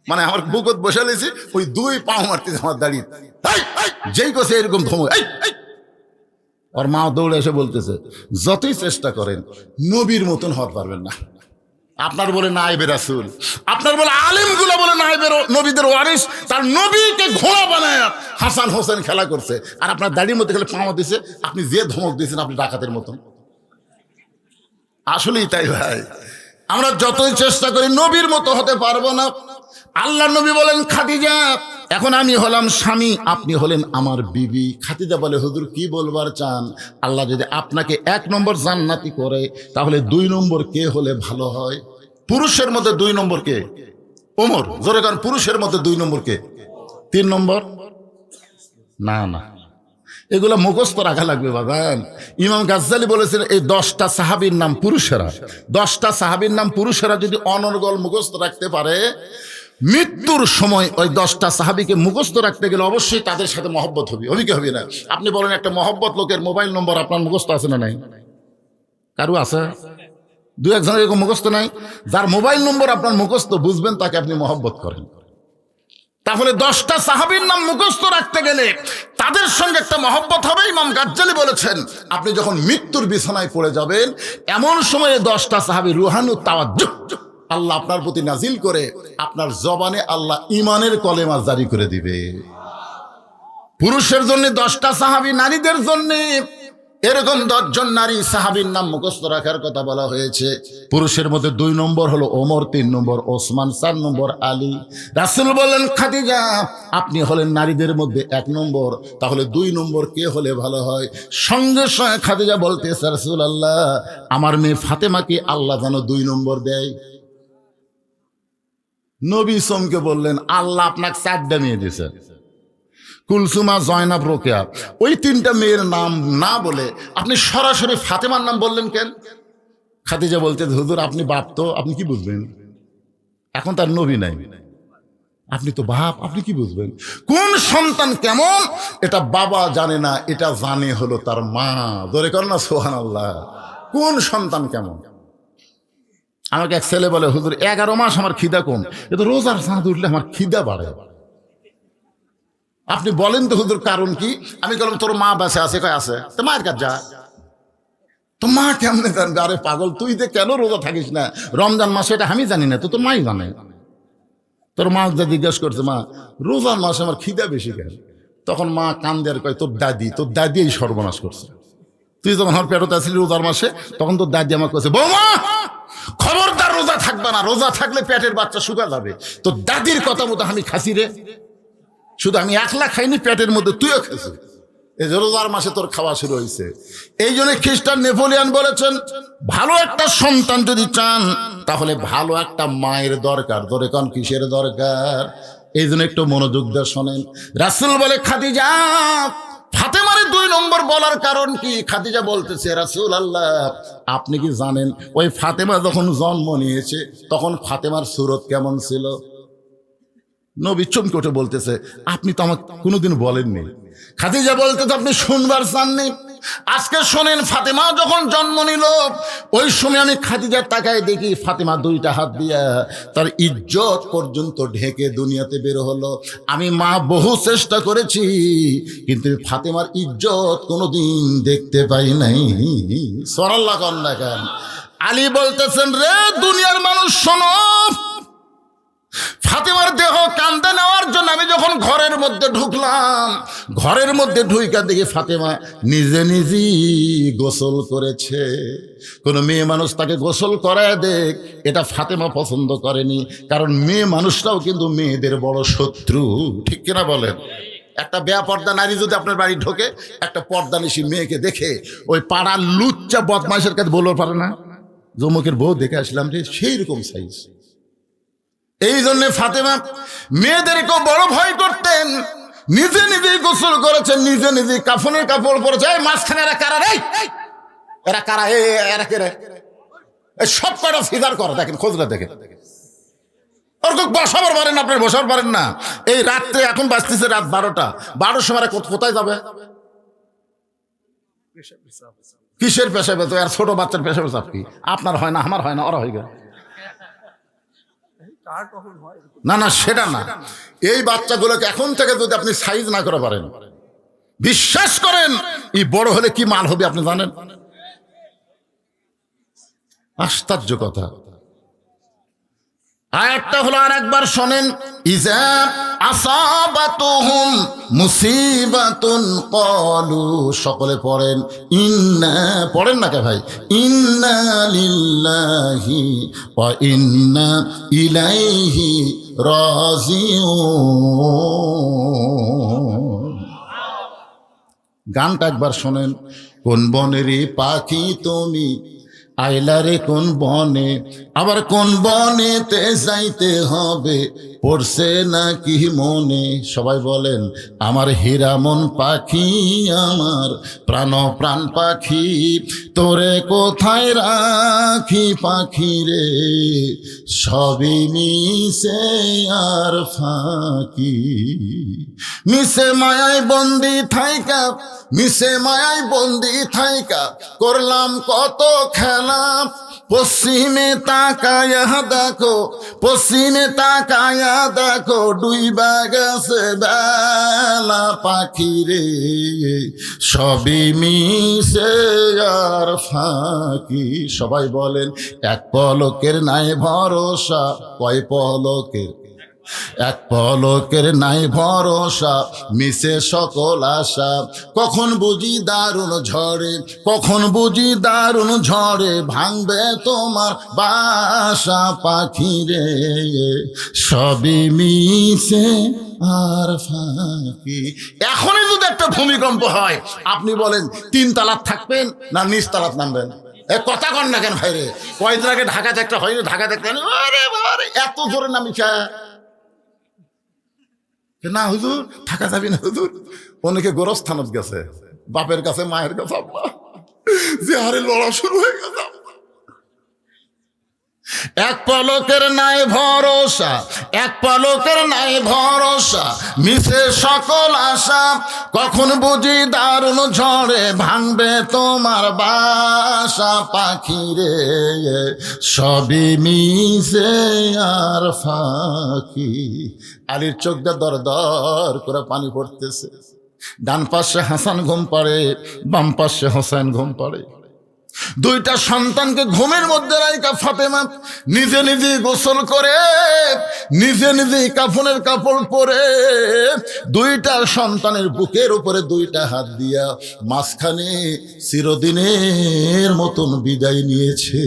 মানে আমার বুকত বসে লেছি, ওই দুই পাও মারতেছে আমার দাড়ি, যেই কোসে এরকম ধমক। ওর মা দৌড়ে এসে বলতেছে, যতই চেষ্টা করেন নবীর মতন হতে পারবেন না। আপনার বলে নায়েবে রাসূল, আপনার বলে আলেমগুলো বলে নায়েবে নবীদের ওয়ারিস, তার নবীকে ঘোড়া বানায় হাসান হোসেন খেলা করছে, আর আপনার দাড়ির মধ্যে খেলে পাওয়া দিছে, আপনি যে ধমক দিয়েছেন আপনি ডাকাতের মতন। আসলেই তাই ভাই, আমরা যতই চেষ্টা করি নবীর মতো হতে পারবো না। আল্লাহ নবী বলেন, খাদিজা এখন আমি হলাম স্বামী, আপনি হলেন আমার বিবি। খাদিজা বলে, হুজুর কি বলবার চান? আল্লাহ যদি আপনাকে 1 নম্বর জান্নাতি করে, তাহলে 2 নম্বর কে হলে ভালো হয়? পুরুষের মধ্যে 2 নম্বর কে? ওমর। জোরে কারণ পুরুষের মধ্যে 2 নম্বর কে? 3 নম্বর? না না, এগুলো মুখস্থ রাখা লাগবে বাবান। ইমাম গাজ্জালি বলেছেন, এই 10টা সাহাবীর নাম পুরুষেরা, 10টা সাহাবীর নাম পুরুষেরা যদি অনর্গল মুখস্থ রাখতে পারে, মৃত্যুর সময় ওই 10টা সাহাবীকে মুখস্থ রাখতে গেলে অবশ্যই তাদের সাথে মহব্বত হবে, হবে কি হবে না? আপনি বলেন, একটা মহব্বত লোকের মোবাইল নম্বর আপনার মুখস্থ আছে না নাই? কারো আছে? 2-1 জনের এরকম মুখস্থ নাই? যার মোবাইল নম্বর আপনার মুখস্থ, বুঝবেন তাকে আপনি মহব্বত করেন। তাহলে 10টা সাহাবীর নাম মুখস্থ রাখতে গেলে তাদের সঙ্গে একটা মহব্বত হবে। ইমাম গাজ্জালি বলেছেন, আপনি যখন মৃত্যুর বিছানায় পড়ে যাবেন, এমন সময়ে 10টা সাহাবী রুহানু তাওয়াজ্জুহ আল্লাহ আপনার প্রতি নাজিল করে আপনার জবানে আল্লাহ ঈমানের কলেমা জারি করে দিবে। পুরুষের জন্য 10টা সাহাবী, নারীদের জন্য এরকম 10 জন নারী সাহাবীর নাম মুখস্থ রাখার কথা বলা হয়েছে। পুরুষের মধ্যে 2 নম্বর হলো ওমর, 3 নম্বর ওসমান, 4 নম্বর আলী। রাসূল বললেন, খাদিজা আপনি হলেন নারীদের মধ্যে 1 নম্বর, তাহলে 2 নম্বর কে হলে ভালো হয়? সঙ্গে সঙ্গে খাদিজা বলতেছে, রাসূলুল্লাহ আমার মেয়ে ফাতেমাকে আল্লাহ যেন 2 নম্বর দেয়। নবী চমকে বললেন, আল্লাহ আপনাকে 4টা মেয়ে দিয়েছে, কুলসুমা, জয়নাব, রোকেয়া। ওই 3টা মেয়ের নাম না বলে আপনি সরাসরি ফাতেমার নাম বললেন কেন? খাদিজা বলতে, হুজুর আপনি বাপ তো, আপনি কি বুঝবেন? এখন তার নবী নাই, আপনি তো বাপ, আপনি কি বুঝবেন? কোন সন্তান কেমন এটা বাবা জানে না, এটা জানে হলো তার মা। ধরে কর না সুবহানাল্লাহ। কোন সন্তান কেমন? আমাকে এক ছেলে বলে, হুজুর 11 মাস আমার খিদা কম, এ তো রোজার চাঁদ উঠলে আমার খিদা বাড়ে। আপনি বলেন তো হুজুর কারণ কি? আমি বললাম, তোর মা বেঁচে আছে? কয় আছে। তো মায়ের কাছে যা। তো মা কেমনে জানবে? আরে পাগল, তুই যে কেন রোজা থাকিস না রমজান মাসে, এটা আমি জানি না, তো তোর মাই জানে। তোর মা যা জিজ্ঞাসা করছে, মা রোজার মাসে আমার খিদা বেশি কেন? তখন মা কান্দে আর কয়, তোর দাদি এই সর্বনাশ করছে। তুই যখন আমার পেটতে আসলি রোজার মাসে, তখন তোর দাদি আমাকে কইছে, বৌমা খবরদার রোজা থাকবে না, রোজা থাকলে পেটের বাচ্চা শুকা যাবে। তোর দাদির কথা মতো আমি খাসি রে, শুধু আমি 1 লাখ খাইনি, পেটের মধ্যে তুইও খেয়েছিস। এই যে রোজার মাসে তোর খাওয়া শুরু হয়েছে। এই জন্য খ্রিস্টান নেপোলিয়ান বলেছেন, ভালো একটা সন্তান যদি চান তাহলে ভালো একটা মায়ের দরকার। ধরে কোন কিসের দরকার? এই জন্য একটু মনোযোগ দিয়ে শোনেন। রাসূল বলে, খাদিজা ফাতেমারে 2 নম্বর বলার কারণ কি? খাদিজা বলতেছে, রাসূলুল্লাহ আপনি কি জানেন ওই ফাতেমা যখন জন্ম নিয়েছে তখন ফাতেমার সুরত কেমন ছিল? নবী চমকে উঠে বলতেছে, আপনি তো আমাকে কোনোদিন বলেননি। খাদিজা বলতেছে, আপনি শুনবার চাননি? আজকে শোনেন, ফাতেমা যখন জন্ম নিল ওই সময় আমি খাদিজার তাকায় দেখি ফাতেমা 2টা হাত দিয়া তার ইজ্জত পর্যন্ত ঢেকে দুনিয়াতে বের হলো। আমি মা বহু চেষ্টা করেছি, কিন্তু ফাতেমার ইজ্জত কোনোদিন দেখতে পাই নাই। সুবহানাল্লাহ কন্যা গান। আলী বলতেছেন, রে দুনিয়ার মানুষ শোনো, ফাতেমার দেহ কান্দে নেওয়ার জন্য আমি যখন ঘরের মধ্যে ঢুকলাম, ঘরের মধ্যে ঢুইকা দেখি ফাতেমা নিজে নিজেই গোসল করেছে। কোনো মেয়ে মানুষ তাকে গোসল করায় দেখ, এটা ফাতেমা পছন্দ করেনি। কারণ মেয়ে মানুষটাও কিন্তু মেয়েদের বড় শত্রু, ঠিক কিনা বলেন? একটা বেপর্দা নারী যদি আপনার বাড়ি ঢোকে, একটা পর্দানিশী মেয়েকে দেখে ওই পাড়ার লুচ্চা বদমাইশের কাছে বলতে পারে না, জমকের বউ দেখে আসলাম রে, সেই রকম সাইজ। এই জন্য ফাতেমা মেয়েদেরকেও বড় ভয় করতেন। নিজে নিজেই গোসল করেছেন, নিজে নিজেই কাফনের কাপড় পরেছে। মাঝখানে কারা রে, এরা কারা? এরা কে রে? এই সব কটা সিজার করে, দেখেন খোঁজটা দেখেন। ওরকম বসাবার পারেন না, আপনি বসাবার পারেন না। এই রাত্রে এখন বাজতেছে রাত 12টা, 12টার সময় কোথায় যাবে? কিসের পেশাবে? তো আর ছোট বাচ্চার পেশাবে চাপ কি? আপনার হয় না, আমার হয় না, ওরা হয়ে গেল। না না, সেটা না। এই বাচ্চাগুলোকে এখন থেকে যদি আপনি সাইজ না করে পারেন, বিশ্বাস করেন এই বড় হলে কি মাল হবে আপনি জানেন? আশ্চর্য কথা। আয়াতটা হলো আর একবার শোনেন। ইজা আসাবাতুহুম মুসিবাতুন ক্বালু, সকলে পড়েন ইন্না, পড়েন না কে ভাই? ইন্না লিল্লাহি ওয়া ইন্না ইলাইহি রাজিউন। গানটা একবার শোনেন। কোন বনেরই পাখি তুমি আইলারে কোন বনে, আবার কোন বনেতে যাইতে হবে পড়ছে নাকি মনে। সবাই বলেন আমার হীরামন পাখি, আমার প্রাণ প্রাণ পাখি, তোরে কোথায় রাখি পাখি রে, সবই মিশে আর ফাঁকি। মিশে মায়ায় বন্দি থাইকা, মিশে মায়ায় বন্দি থাইকা করলাম কত খেলা। পশ্চিমে তাকায়া দেখো, পশ্চিমে তাকায়া দেখো, ডুইবা গেছে বেলা পাখি রে, সবই মিশে আর ফাঁকি। সবাই বলেন এক পলকের নাই ভরসা, কয় পলকের? এক পলকের নাই ভরসা, মিশে সকল আশা। কখন বুঝি দারুণ ঝড়ে, কখন বুঝি দারুণ ঝড়ে ভাঙবে তোমার বাসা পাখি রে, সবই মিশে আর ফাঁকি। এখনই যদি একটা ভূমিকম্প হয়, আপনি বলেন 3 তালাত থাকবেন না নিচ তালাত নামবেন? কথা কন না কেন ভাই রে? কয়দিন আগে ঢাকাতে একটা হয়নি, ঢাকাতে একটা, আরে বাবা এত জোরে নামিছা না হুজুর, থাকা যাবি না হুজুর। অনেকে গোরস্থানত গেছে, বাপের কাছে মায়ের কাছে, আব্বা যে হারে লড়া শুরু হয়ে গেছে। এক পলকের নাই ভরসা, এক পলকের নাই ভরসা, মিশে সকল আশা। কখন বুঝি দারুণ ঝড়ে ভাঙবে তোমার বাসা পাখি রে, সবই মিশে আর ফাঁকি। আলীর চোখ দিয়ে দর দর করে পানি পড়তেছে। ডান পাশে হাসান ঘুম পাড়ে, বাম পাশে হোসেন ঘুম পাড়ে। দুইটা সন্তানকে ঘুমের মধ্যে রাইখা ফাতেমা নিজে নিজে গোসল করে, নিজে নিজে কাফনের কাপড় পরে, দুইটা সন্তানের বুকের উপরে দুইটা হাত দিয়া মাঝখানে চিরদিনের মতন বিদায় নিয়েছে।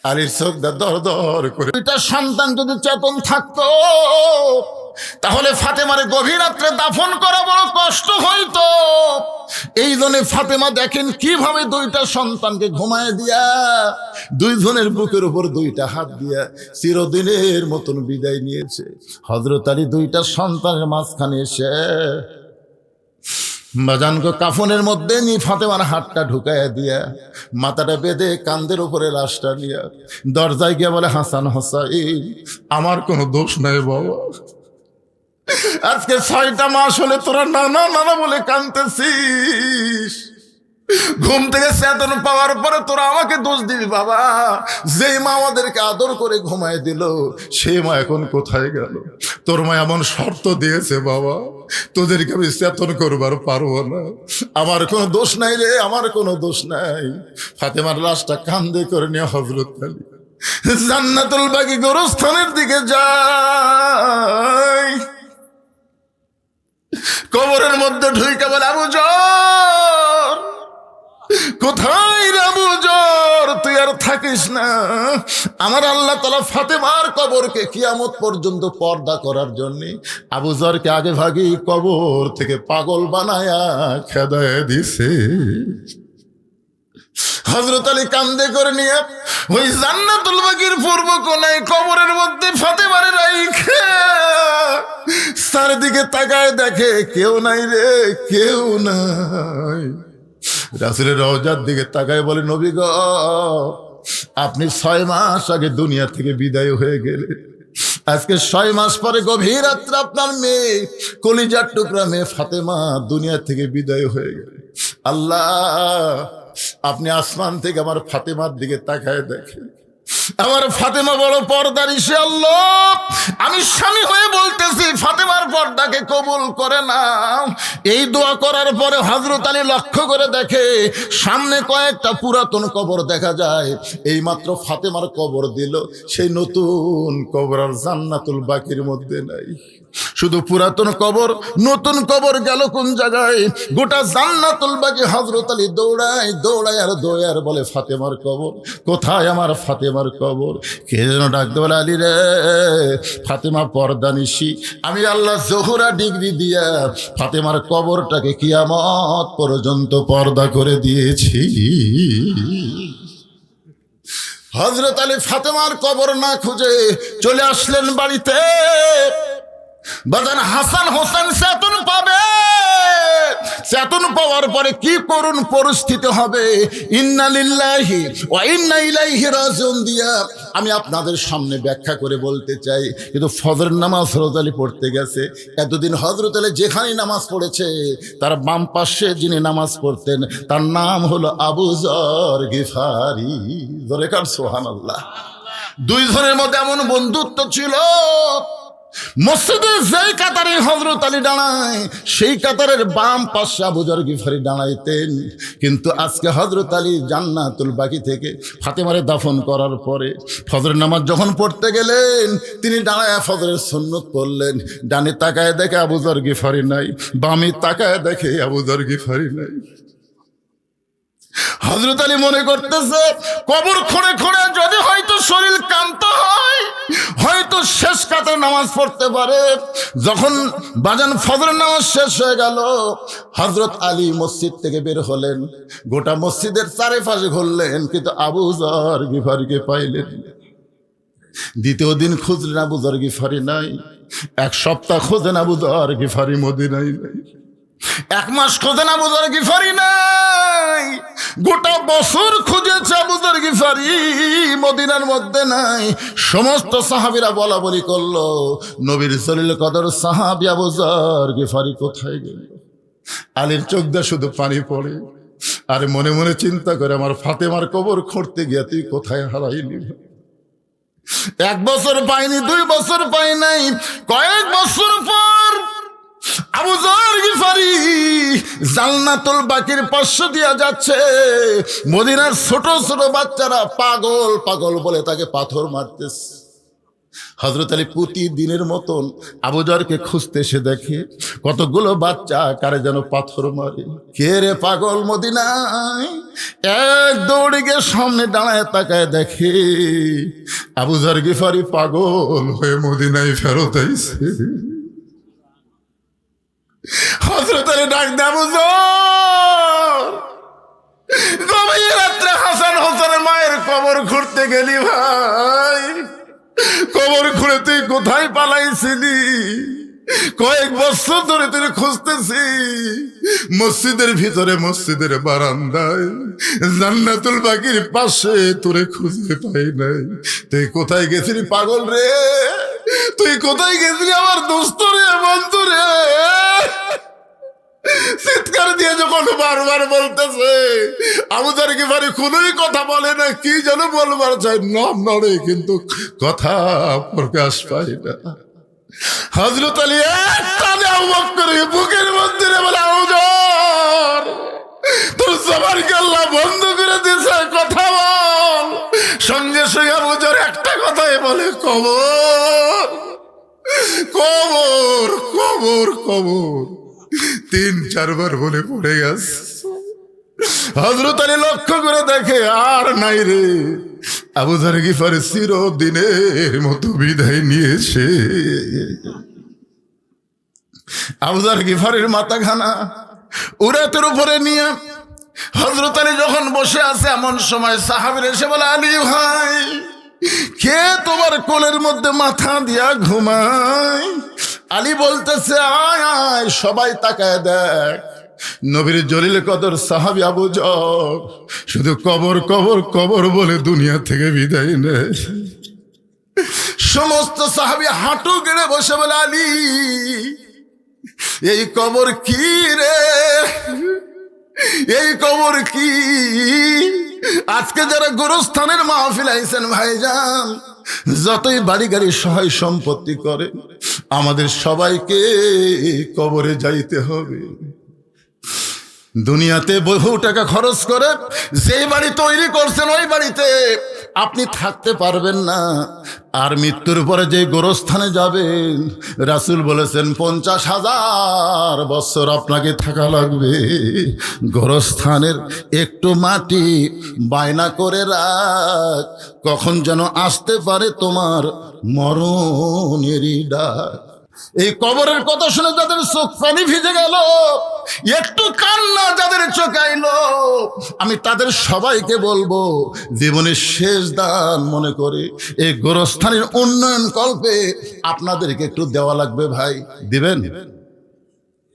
আলীর চোখ দর দর করে। দুইটা সন্তান যদি চেতন থাকতো তাহলে ফাতেমারে গভীর রাত্রে দাফন করা বড় কষ্ট হইতো। এই জন্য ফাতেমা দেখেন কিভাবে দুইটা সন্তানকে ঘুমায় দিয়া, দুইজনের বুকের উপর দুইটা হাত দিয়া চিরদিনের মতন বিদায় নিয়েছে। হযরত আলী দুইটা সন্তানের মাঝখানে এসে বাজানকে কাফনের মধ্যে নিয়ে ফাতেমার হাতটা ঢুকাইয়া দিয়া মাথাটা বেঁধে কান্দের উপরে লাশটা নিয়ে দরজায় গিয়া বলে, হাসান হোসাইন আমার কোনো দোষ নাই বাবা, আজকে 6টা মাস হলে তোরা নানা নানা বলে কাঁদতেছিস, ঘুম থেকে চেতন পাওয়ার পরে তোরা আমাকে দোষ দিবি বাবা? যেই মা আমাদেরকে আদর করে ঘুমায় দিল সেই মা এখন কোথায় গেল? তোর মা এমন শর্ত দিয়েছে বাবা, তোদেরকে আমি চেতন করবার পারবো না, আমার কোনো দোষ নাই রে, আমার কোনো দোষ নাই। ফাতেমার লাশটা কান্দে করে নিয়ে হযরত আলী জান্নাতুল বাকি গোরস্থানের দিকে যায়। কবরের মধ্যে ঢুইকা বলে, আবু জর কোথায় রে আবু জর, তুই আর থাকিস না। আমার আল্লাহ তাআলা ফাতেমার কবরকে কিয়ামত পর্যন্ত পর্দা করার জন্য আবু জরকে আগে ভাগেই কবর থেকে পাগল বানায়া খেদায় দিছে। হযরত আলী কান্দে করে নিয়ে ওই জান্নাতুল বাকির পূর্ব কোণায় কবরের মধ্যে ফাতেমারে রাইখা চারিদিকে তাকায় দেখে কেউ নাই রে, কেউ নাই। রাসূলের রওজার দিকে তাকায় বলে, নবী গো, আপনি 6 মাস আগে দুনিয়া থেকে বিদায় হয়ে গেলেন। আজকে 6 মাস পরে গভীর রাত্রে আপনার মেয়ে, কলিজার টুকরা মেয়ে ফাতেমা দুনিয়া থেকে বিদায় হয়ে গেল। আল্লাহ, আপনি আসমান থেকে আমার ফাতেমার দিকে তাকায় দেখেন। আমার ফাতেমা বড় পর্দানিশী। আল্লাহ, আমি স্বামী হয়ে বলতেছি, ফাতেমার পর্দাকে কবুল করে নাও। এই দোয়া করার পরে হযরত আলী লক্ষ্য করে দেখে সামনে কয়েকটা পুরাতন কবর দেখা যায়। এই মাত্র ফাতেমার কবর দিল, সেই নতুন কবর আর জান্নাতুল বাকির মধ্যে নাই। শুধু পুরাতন কবর, নতুন কবর গেল কোন জায়গায়? গোটা জান্নাতুল বাকি। হযরত আলী দৌড়ায় দৌড়ায় আর দৌড়ায় আর বলে, ফাতেমার কবর কোথায়? আমার ফাতেমার কবর। কে যেন ডাকতে বলে, আলী রে, ফাতেমা পর্দানিশী। আমি আল্লাহ জোহরা ডিগ্রি দিয়া ফাতেমার কবরটাকে কিয়ামত পর্যন্ত পর্দা করে দিয়েছি। হযরত আলী ফাতেমার কবর না খুঁজে চলে আসলেন বাড়িতে। বাজান হাসান হোসেন চেতন পাবে, চেতন পাওয়ার পরে কি করুন পরিস্থিতি হবে। ইন্না লিল্লাহি ওয়া ইন্না ইলাইহি রাজিউন দিয়া আমি আপনাদের সামনে ব্যাখ্যা করে বলতে চাই। কিন্তু ফজর নামাজ হযরত আলী পড়তে গেছে। এতদিন হযরত আলী যেখানে নামাজ পড়েছে তার বাম পাশে যিনি নামাজ পড়তেন তার নাম হলো আবু যর গিফারি। জোরে কার সুবহানাল্লাহ। দুই জনের মধ্যে এমন বন্ধুত্ব ছিল, মসজিদে যেই কাতারে হযরত আলী দাঁড়ায় সেই কাতারের বাম পাশে আবু যর গিফারি দাঁড়াইতেন। কিন্তু আজকে হযরত আলী জান্নাতুল বাকি থেকে ফাতেমারে দাফন করার পরে ফজরের নামাজ যখন পড়তে গেলেন, তিনি দাঁড়ায় ফজরের সুন্নত পড়লেন। ডানে তাকায় দেখে আবু যর গিফারি নাই, বামে তাকায় দেখে আবু যর গিফারি নাই। হযরত আলী মনে করতেছে, কবর খুঁড়ে খুঁড়ে যদি হয়তো শরীর ক্লান্ত হয়, হয়তো শেষ কাতারে নামাজ পড়তে পারে। যখন বাজান ফজরের নামাজ শেষ হয়ে গেল, হযরত আলী মসজিদ থেকে বের হলেন, গোটা মসজিদের চারিপাশে ঘুরলেন, কিন্তু আবু যর গিফারিকে পাইলেন। দ্বিতীয় দিন খুঁজলেন, আবু যর গিফারি নাই। 1 সপ্তাহ খোঁজেন, আবু যর গিফারি মদিনায় নাই। 1 মাস খোঁজেন, আবু যর গিফারি নাই। গোটা বছর খুঁজেছে, আবু যর গিফারি মদিনার মধ্যে নাই। সমস্ত সাহাবীরা বলা বলি করলো, নবীর জলিল কদর সাহাবী আবু যর গিফারি কোথায় গেল? আলীর চোখ দিয়ে শুধু পানি পড়ে, আর মনে মনে চিন্তা করে, আমার ফাতেমার কবর খুঁড়তে গিয়ে তুই কোথায় হারাইলি? 1 বছর পাইনি, 2 বছর পাই নাই, কয়েক বছর পর আবু যর গিফারি জান্নাতুল বাকির পাশ দিয়া যাচ্ছে। মদিনার ছোট ছোট বাচ্চারা পাগল পাগল বলে তাকে পাথর মারতেছে। হযরত আলী প্রতিদিনের মতন আবু যরকে খুঁজতে এসে দেখে কতগুলো বাচ্চা কারে যেন পাথর মারে। কে রে পাগল মদিনায়? এক দৌড়ে গিয়ে সামনে দাঁড়ায় তাকায় দেখে আবু যর গিফারি পাগল হয়ে মদিনায় ফেরত আইছে। হযরত আলী ডাক দে, আবু যর, গভীর রাত্রে হাসান হোসেনের মায়ের কবর খুঁড়তে গেলি ভাই? কবর খুঁড়ে তুই কোথায় পালাইছিলি? কয়েক বছর ধরে তুই খুঁজতেছি, মসজিদের ভিতরে, মসজিদের বারান্দায়, জান্নাতুল বাকির পাশে তোরে খুঁজতে পাই নাই। তুই কোথায় গেছিলি পাগল রে? তুই কোথায় গেছিলি আমার দোস্ত রে, বন্ধু রে? চিৎকার দিয়ে যখন বারবার বলতেছে, আবু যর গিফারি কোনোই কথা বলে না, কি যেন বলবার চাই, নাম নড়ে কিন্তু কথা প্রকাশ পায় না। হযরত আলী একটানে আবু বকরের বুকের মধ্যে বলে, আবু যর, তোর জবানকে আল্লাহ বন্ধ করে দিয়েছে, কথা বল। সঙ্গে সঙ্গে আবু যর একটা কথাই বলে, কবর কবর কবর কবর। 3-4 বার বলে পড়ে গেছে। হযরত আলী লক্ষ্য করে দেখে আর নাই রে। আবু যর গিফারি চিরদিনের মতো বিদায় নিয়েছে। আবু যর গিফারির মাথাখানা উরাতের উপরে নিয়ে হযরত আলী যখন বসে আছে, এমন সময় সাহাবীরা এসে বলে, আলী ভাই, কে তোমার কোলের মধ্যে মাথা দিয়া ঘুমায়? আলী বলতেছে, আয় আয়, সবাই তাকায় দেখ। নবীর জলিল কদর সাহাবী আবু যর শুধু কবর কবর কবর বলে দুনিয়া থেকে বিদায় নেয়। সমস্ত সাহাবী হাঁটু গেড়ে বসে বলে, আলী এই কবর কি রে, এই কবর কি? আজকে যারা গোরস্থানের মাহফিল আইছেন ভাইজান, যতই বাড়ি গাড়ি সহায় সম্পত্তি করে, আমাদের সবাইকে কবরে যাইতে হবে। দুনিয়াতে বহু টাকা খরচ করে যেই বাড়ি তৈরি করছেন ওই বাড়িতে আপনি থাকতে পারবেন না। আর মৃত্যুর পরে যে গোরস্থানে যাবেন, রাসূল বলেছেন 50,000 বছর আপনাকে থাকা লাগবে। গোরস্থানের একটু মাটি বায়না করে রাখ, কখন যেন আসতে পারে তোমার মরণেরই ডাক। এই কবরের কথা শুনে যাদের চোখ পানি ভিজে গেল, একটু কান্না যাদের চোখাইলো, আমি তাদের সবাইকে বলবো জীবনের শেষ দান মনে করে এই গোরস্থানের উন্নয়ন কল্পে আপনাদেরকে একটু দেওয়া লাগবে। ভাই দিবেন?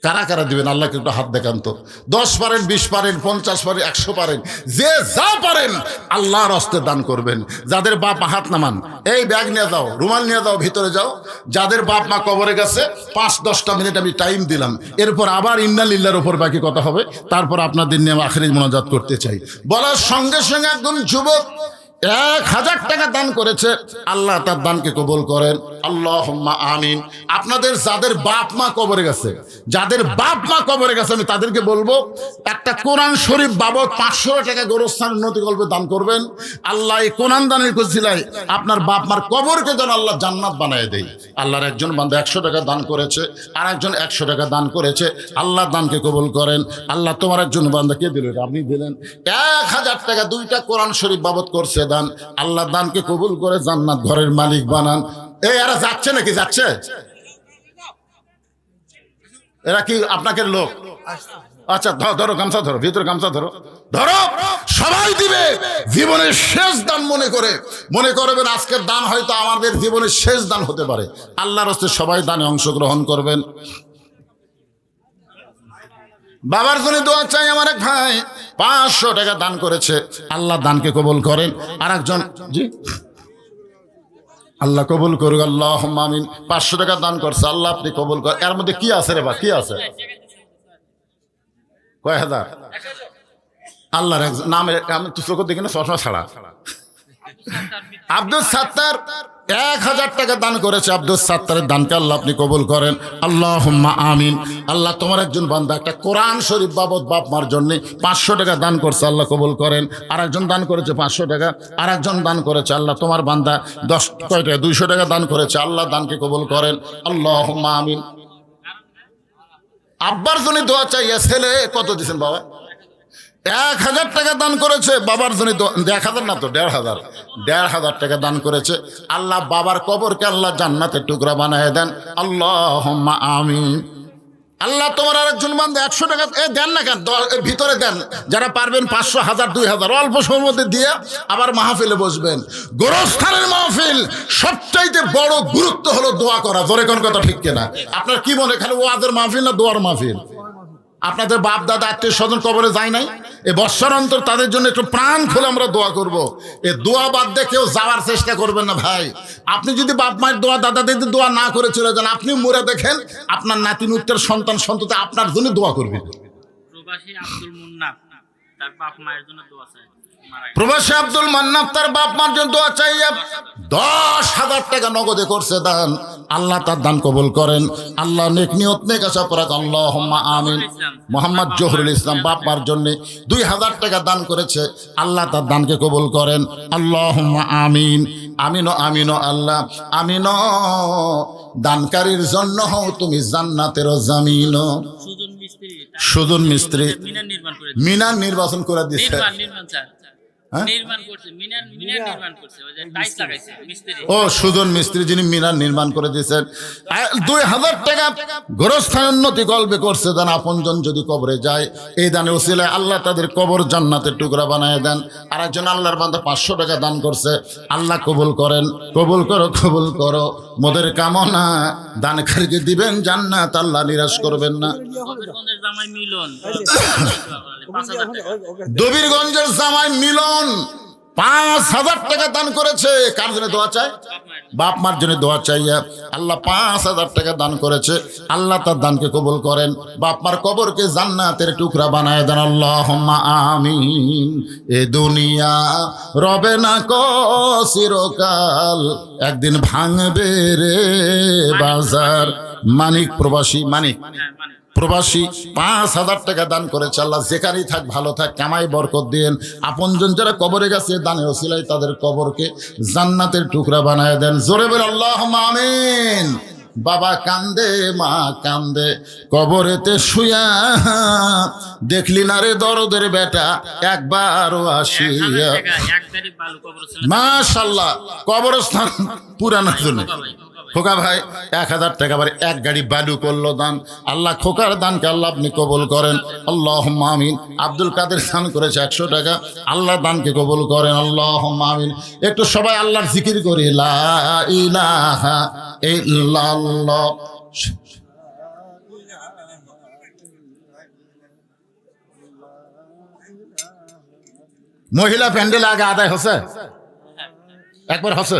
কারা কারা দিবেন? আল্লাহকে একটু হাত দেখান তো। 10 পারেন, 20 পারেন, 50 পারেন, 100 পারেন, যে যা পারেন আল্লাহর হস্তে দান করবেন। যাদের বাপ মা হাত নামান, এই ব্যাগ নিয়ে যাও, রুমাল নিয়ে যাও, ভিতরে যাও। যাদের বাপ মা কবরে গেছে 5-10টা মিনিট আমি টাইম দিলাম, এরপর আবার ইন্না লিল্লাহর উপর বাকি কথা হবে। তারপর আপনাদের নিয়ে আখিরি মোনাজাত করতে চাই। বলার সঙ্গে সঙ্গে একজন যুবক 1000 টাকা দান করেছে। আল্লাহ তার দানকে কবুল করেন, আল্লাহুম্মা আমিন। আপনাদের যাদের বাপ মা কবরে গেছে, যাদের বাপ মা কবরে গেছে, আমি তাদেরকে বলবো একটা কোরআন শরীফ বাবদ 500 টাকা গোরস্থান উন্নতি কল্পে দান করবেন। আল্লাহ এই কোরআন দানের কসিলায় আপনার বাপ মার কবরকে যেন আল্লাহ জান্নাত বানায় দেয়। আল্লাহর একজন বান্দা 100 টাকা দান করেছে, আর একজন 100 টাকা দান করেছে। আল্লাহ দানকে কবুল করেন। আল্লাহ তোমার একজন বান্দাকে দিলেন, আপনি দিলেন 1000 টাকা, 2টা কোরআন শরীফ বাবদ করছে দান। আল্লাহ দানকে কবুল করে জান্নাত ঘরের মালিক বানান। এই এরা যাচ্ছে নাকি? যাচ্ছে? এরা কি আপনাকে লোক? আচ্ছা ধরো গামছা, ধরো ভিতরে গামছা, ধরো ধরো, সবাই দিবে জীবনের শেষ দান মনে করে। মনে করবেন আজকের দান হয়তো আমাদের জীবনের শেষ দান হতে পারে। আল্লাহর হস্তে সবাই দানে অংশগ্রহণ করবেন। বাবার জন্য দোয়া চাই। আমার এক ভাই 500 টাকা দান করেছে, আল্লাহ দানকে কবুল করেন। আর একজন, জি আল্লাহ কবুল করুক, আল্লাহুম্মা আমিন। 500 টাকা দান করছে, আল্লাহ আপনি কবুল করেন। এর মধ্যে কি আছে রে বা? কি আছে? কয় হাজার? আল্লাহর নামে আমি তো চোখ দেখি না, চশমা ছাড়া। আব্দুল সাত্তার 1000 টাকা দান করেছে। আব্দুল সাত্তারের দানকে আল্লাহ আপনি কবুল করেন, আল্লাহুম্মা আমিন। আল্লাহ তোমার একজন বান্দা একটা কোরআন শরীফ বাবদ বাপ মার জন্য 500 টাকা দান করছে, আল্লাহ কবুল করেন। আর একজন দান করেছে 500 টাকা, আর একজন দান করেছে। আল্লাহ তোমার বান্দা 200 টাকা দান করেছে, আল্লাহ দানকে কবুল করেন, আল্লাহুম্মা আমিন। আব্বার জন্য দোয়া চাইয়া ছেলে কত দিয়েছেন বাবা? 1000 টাকা দান করেছে বাবার জন্য। 1000 না তো 1500 টাকা দান করেছে। আল্লাহ বাবার কবরকে আল্লাহ জান্নাতের টুকরা বানায় দেন, আল্লাহুম্মা আমিন। আল্লাহ তোমার আরেকজন বান্দা 100 টাকা দেন না কেন, ভিতরে দেন। যারা পারবেন 500, 1000, 2000 অল্প সময়ের মধ্যে দিয়ে আবার মাহফিলে বসবেন। গোরস্থানের মাহফিল সবচাইতে বড় গুরুত্ব হলো দোয়া করা। জোরে কোন কথা ঠিক কিনা? আপনার কি মনে, খালি ওয়াজের মাহফিল না দোয়ার মাহফিল? আপনাদের বাপ দাদা আত্মীয় স্বজন কবরে যায় নাই, এ বৎসর অন্তর তাদের জন্য একটু প্রাণ খুলে আমরা দোয়া করব। এ দোয়া বাদ দিয়ে কেউ যাওয়ার চেষ্টা করবেন না ভাই। আপনি যদি বাপ মায়ের দোয়া, দাদাদের দোয়া না করে চলে যান, আপনি মরে দেখেন আপনার নাতি নাতির সন্তান সন্ততি আপনার জন্য দোয়া করবে। প্রবাসী আব্দুল মুন্নাফ তার বাপ মায়ের জন্য দোয়া চায়। প্রবাসী আব্দুল মান্নাফ তার বাপ মার জন্য দোয়া চাইয়া 10,000 টাকা নগদে করছে দান। আল্লাহ তার দান কবুল করেন, আল্লাহ নেক নিয়ত নেক আশা করাক, আল্লাহুম্মা আমিন। মোহাম্মদ জহুরুল ইসলাম বাপ মার জন্য 2000 টাকা দান করেছে, আল্লাহ তার দানকে কবুল করেন, আল্লাহুম্মা আমিন। আমিনো আমিনো আল্লাহ আমিনো। দানকারীর জন্য হও তুমি জান্নাতের জামিন। সুজন মিস্ত্রি মিনার নির্বাচন করে দিচ্ছে। হ্যাঁ? নির্মাণ করছে, মিনার মিনার নির্মাণ করছে, ওই যে টাইলস লাগাইছে মিস্ত্রি। ও সুজন মিস্ত্রি যিনি মিনার নির্মাণ করে দিয়েছেন, 2000 টাকা গোরস্থান উন্নতি কল্পে করছে দান। আপনজন যদি কবরে যায়, এই দানের ওসিলায় আল্লাহ তাদের কবর জান্নাতের টুকরা বানায় দেন। আর একজন আল্লাহর বান্দা 500 টাকা দান করছে, আল্লাহ কবুল করেন, কবুল করো, কবুল করো। মোদের কামনা দানকারীকে দিবেন জান্নাত, আল্লাহ নিরাশ করবেন না। কবিরগঞ্জের জামাই মিলন 5,000 টাকা। দবিরগঞ্জের জামাই মিলন 5000 টাকা দান করেছে। কার জন্য দোয়া চায়? বাপ মার জন্য দোয়া চাইয়া আল্লাহ 5000 টাকা দান করেছে। আল্লাহ তার দানকে কবুল করেন, বাপ মার কবরকে জান্নাতের টুকরা বানায় দেন। আল্লাহুম্মা আমিন। এ দুনিয়া রবে না কো চিরকাল, একদিন ভাঙবে রে বাজার। মানিক প্রবাসী, মানিক হ্যাঁ, মানে প্রবাসী 5000 টাকা দান করেছে। আল্লাহ যেখানেই থাক ভালো থাক, কামাই বরকত দেন। আপনজন যারা কবরে গেছে দানে ওসিলায় তাদের কবরকে জান্নাতের টুকরা বানায় দেন। জোরে বলে আল্লাহুম্মা আমিন। বাবা কান্দে, মা কান্দে, কবরেতে শুয়া, দেখলি না রে দরদের বেটা একবারও 1,000 আসিয়া। টাকা এক গাড়ি বালু কবরস্থানে। মাশাআল্লাহ, কবরস্থান পুরানোর জন্য খোকা ভাই 1000 টাকা আবার এক গাড়ি বালু করলো দান। আল্লাহ খোকার দানকে আল্লাহ আপনি কবুল করেন। আল্লাহুম্মা আমিন। আব্দুল কাদের দান করেছে 100 টাকা, আল্লাহ দানকে কবুল করেন। আল্লাহুম্মা আমিন। একটু সবাই আল্লাহর জিকির করি, লা ইলাহা ইল্লাল্লাহ। মহিলা প্যান্ডেল আগে আদায় হচ্ছে, একবার হচ্ছে,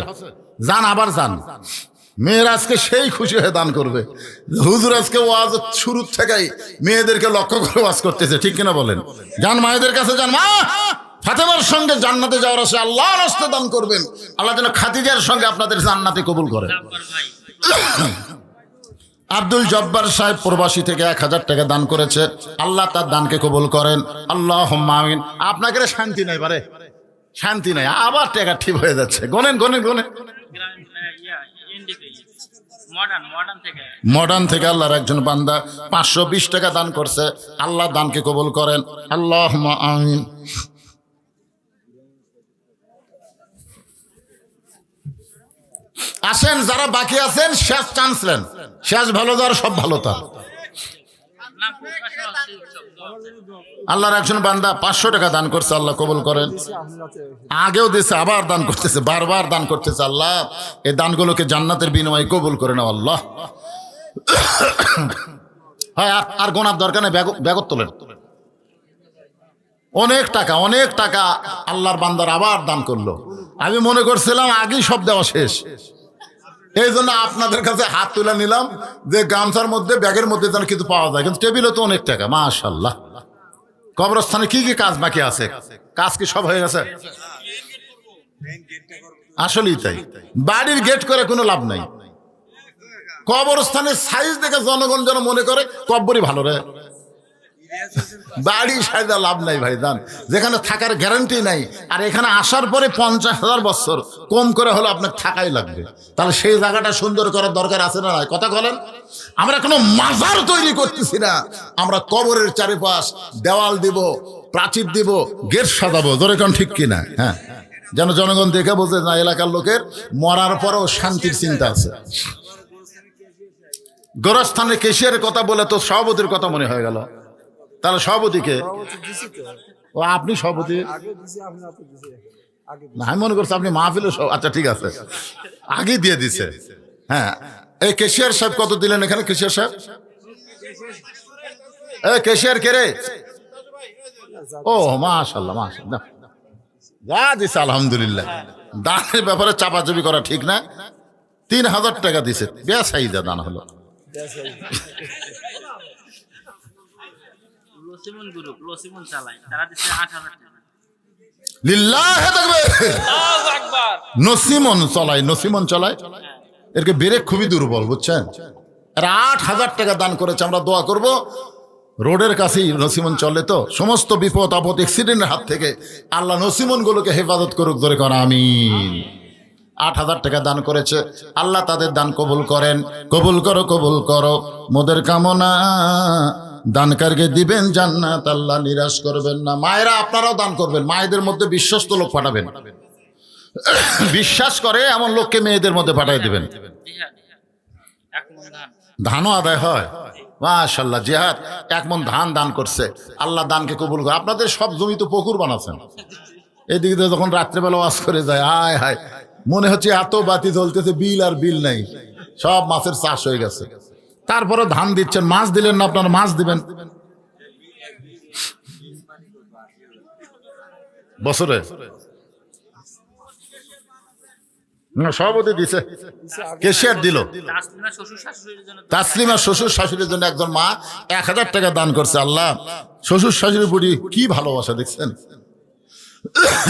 যান আবার যান। মেয়েরা আজকে সেই খুশি হয়ে দান করবে। হুজুর আজকে ওয়াজ শুরু থেকেই মেয়েদেরকে লক্ষ্য করে ওয়াজ করতেছে, ঠিক কিনা বলেন? যান মায়েদের কাছে যান, মা ফাতেমার সঙ্গে জান্নাতে যাওয়ার আসে আল্লাহর রাস্তে দান করবেন। আল্লাহ যেন খাদিজার সঙ্গে আপনাদের জান্নাতে কবুল করেন। জাব্বার ভাই আব্দুল জব্বার সাহেব প্রবাসী থেকে 1000 টাকা দান করেছে, আল্লাহ তার দানকে কবুল করেন। আল্লাহুম্মা আমিন। আপনাকে রে শান্তি নাই পারে, শান্তি নাই, আবার টাকা ঠিক হয়ে যাচ্ছে। Gonen Gonen Gonen. মডার্ন থেকে মডার্ন থেকে আল্লাহর একজন বান্দা 520 টাকা দান করছে, আল্লাহ দানকে কবুল করেন। আল্লাহুম্মা আমিন। আসেন যারা বাকি আছেন, শেষ চান্স নেন, শেষ ভালো যার সব ভালো তার। না প্রকাশে আছে আল্লাহর একজন বান্দা 500 টাকা দান করছে, আল্লাহ কবুল করেন। আগেও দিয়েছে, আবার দান করতেছে, বারবার দান করতেছে। আল্লাহ এই দানগুলোকে জান্নাতের বিনিময়ে কবুল করে নাও আল্লাহ। হয় আর গোনার দরকার নেই, ব্যাগত তোলেন। অনেক টাকা, অনেক টাকা আল্লাহর বান্দার আবার দান করলো। আমি মনে করছিলাম আগেই সব দেওয়া শেষ, এই জন্য আপনাদের কাছে হাত তুলে নিলাম যে গামছার মধ্যে, ব্যাগের মধ্যে যেন কিছু পাওয়া যায়। কিন্তু টেবিলে তো অনেক টাকা, মাশাআল্লাহ। কবরস্থানে কি কি কাজ বাকি আছে? কাজ কি সব হয়ে গেছে? আসলেই তাই, বাড়ির গেট করে কোনো লাভ নাই। কবরস্থানের সাইজ দেখে জনগণ যেন মনে করে কব্বরই ভালো রে। বাড়ি সাইজা লাভ নাই ভাই জান, যেখানে থাকার গ্যারান্টি নাই। আর এখানে আসার পরে 50,000 বছর কম করে হলে আপনার থাকাই লাগবে। তাহলে সেই জায়গাটা সুন্দর করার দরকার আছে না? কথা বলেন। আমরা কোনো মাজার তৈরি করতেছি না, আমরা কবরের চারিপাশ দেওয়াল দিব, প্রাচীর দিব, গেট সাজাবো। ধরে কোন ঠিক কিনা? হ্যাঁ, যেন জনগণ দেখে বোঝে না এলাকার লোকের মরার পরেও শান্তির চিন্তা আছে। গোরস্থানে কেশিয়ারের কথা বলে তো সভাপতির কথা মনে হয়ে গেল। তাহলে সভাপতিকে, ও আপনি সভাপতি না, আমি মনে করছি আপনি মাহফিলে। আচ্ছা ঠিক আছে, আগে দিয়ে দিছে। হ্যাঁ, এই কেশিয়ার সাহেব কত দিলেন এখানে? কেশিয়ার সাহেব, এই কেশিয়ার কে রে? ও মাশাআল্লাহ, মাশাআল্লাহ, যা দিছে আলহামদুলিল্লাহ। দানের ব্যাপারে চাপাচাপি করা ঠিক না। 3000 টাকা দিছে, বেসাইদা দান হলো। লসিমন গ্রুপ, লসিমন চালায়, তারা দিচ্ছে 8,000 টাকা। লিল্লাহে তাকবীর। আল্লাহু আকবার। নসিমন চলায়, নসিমন চলায়, এরকে ব্রেক খুবই দুর্বল, বুঝছেন? আর 8000 টাকা দান করেছে। আমরা দোয়া করব রোডের কাছেই নসিমন চলে, তো সমস্ত বিপদ আপদ অ্যাক্সিডেন্টের হাত থেকে আল্লাহ নসিমন গুলোকে হেফাজত করুক। ধরে কর আমিন। 8000 টাকা দান করেছে, আল্লাহ তাদের দান কবুল করেন। কবুল করো, কবুল করো। মোদের কামনা দানকারকে দিবেন জান্নাত, আল্লাহ নিরাশ করবেন না। মায়েরা আপনারাও দান করবেন, মায়েদের মধ্যে বিশ্বস্ত লোক পাঠাবেন, বিশ্বাস করে এমন লোককে মেয়েদের মধ্যে পাঠিয়ে দিবেন। জিহাদ 1 মণ ধান। ধানও আদায় হয়, মাশাআল্লাহ। জিহাদ 1 মণ ধান দান করছে, আল্লাহ দানকে কবুল করে। আপনাদের সব জমি তো পুকুর বানাচ্ছেন, এদিকে তো যখন রাত্রেবেলা ওয়াজ করে যায়, হায় হায় মনে হচ্ছে এত বাতি জ্বলতেছে, বিল আর বিল নাই, সব মাছের চাষ হয়ে গেছে। তারপরে ধান দিচ্ছেন, মাছ দিলেন না, আপনারা মাছ দিবেন বছরে? না, সভাপতি দিছে, কেশিয়ার দিল। তাসলিমা শ্বশুর শাশুড়ির জন্য তাসলিমা শ্বশুর শাশুড়ির জন্য একজন মা 1000 টাকা দান করছে। আল্লাহ শ্বশুর শাশুড়ির প্রতি কি ভালোবাসা দেখছেন।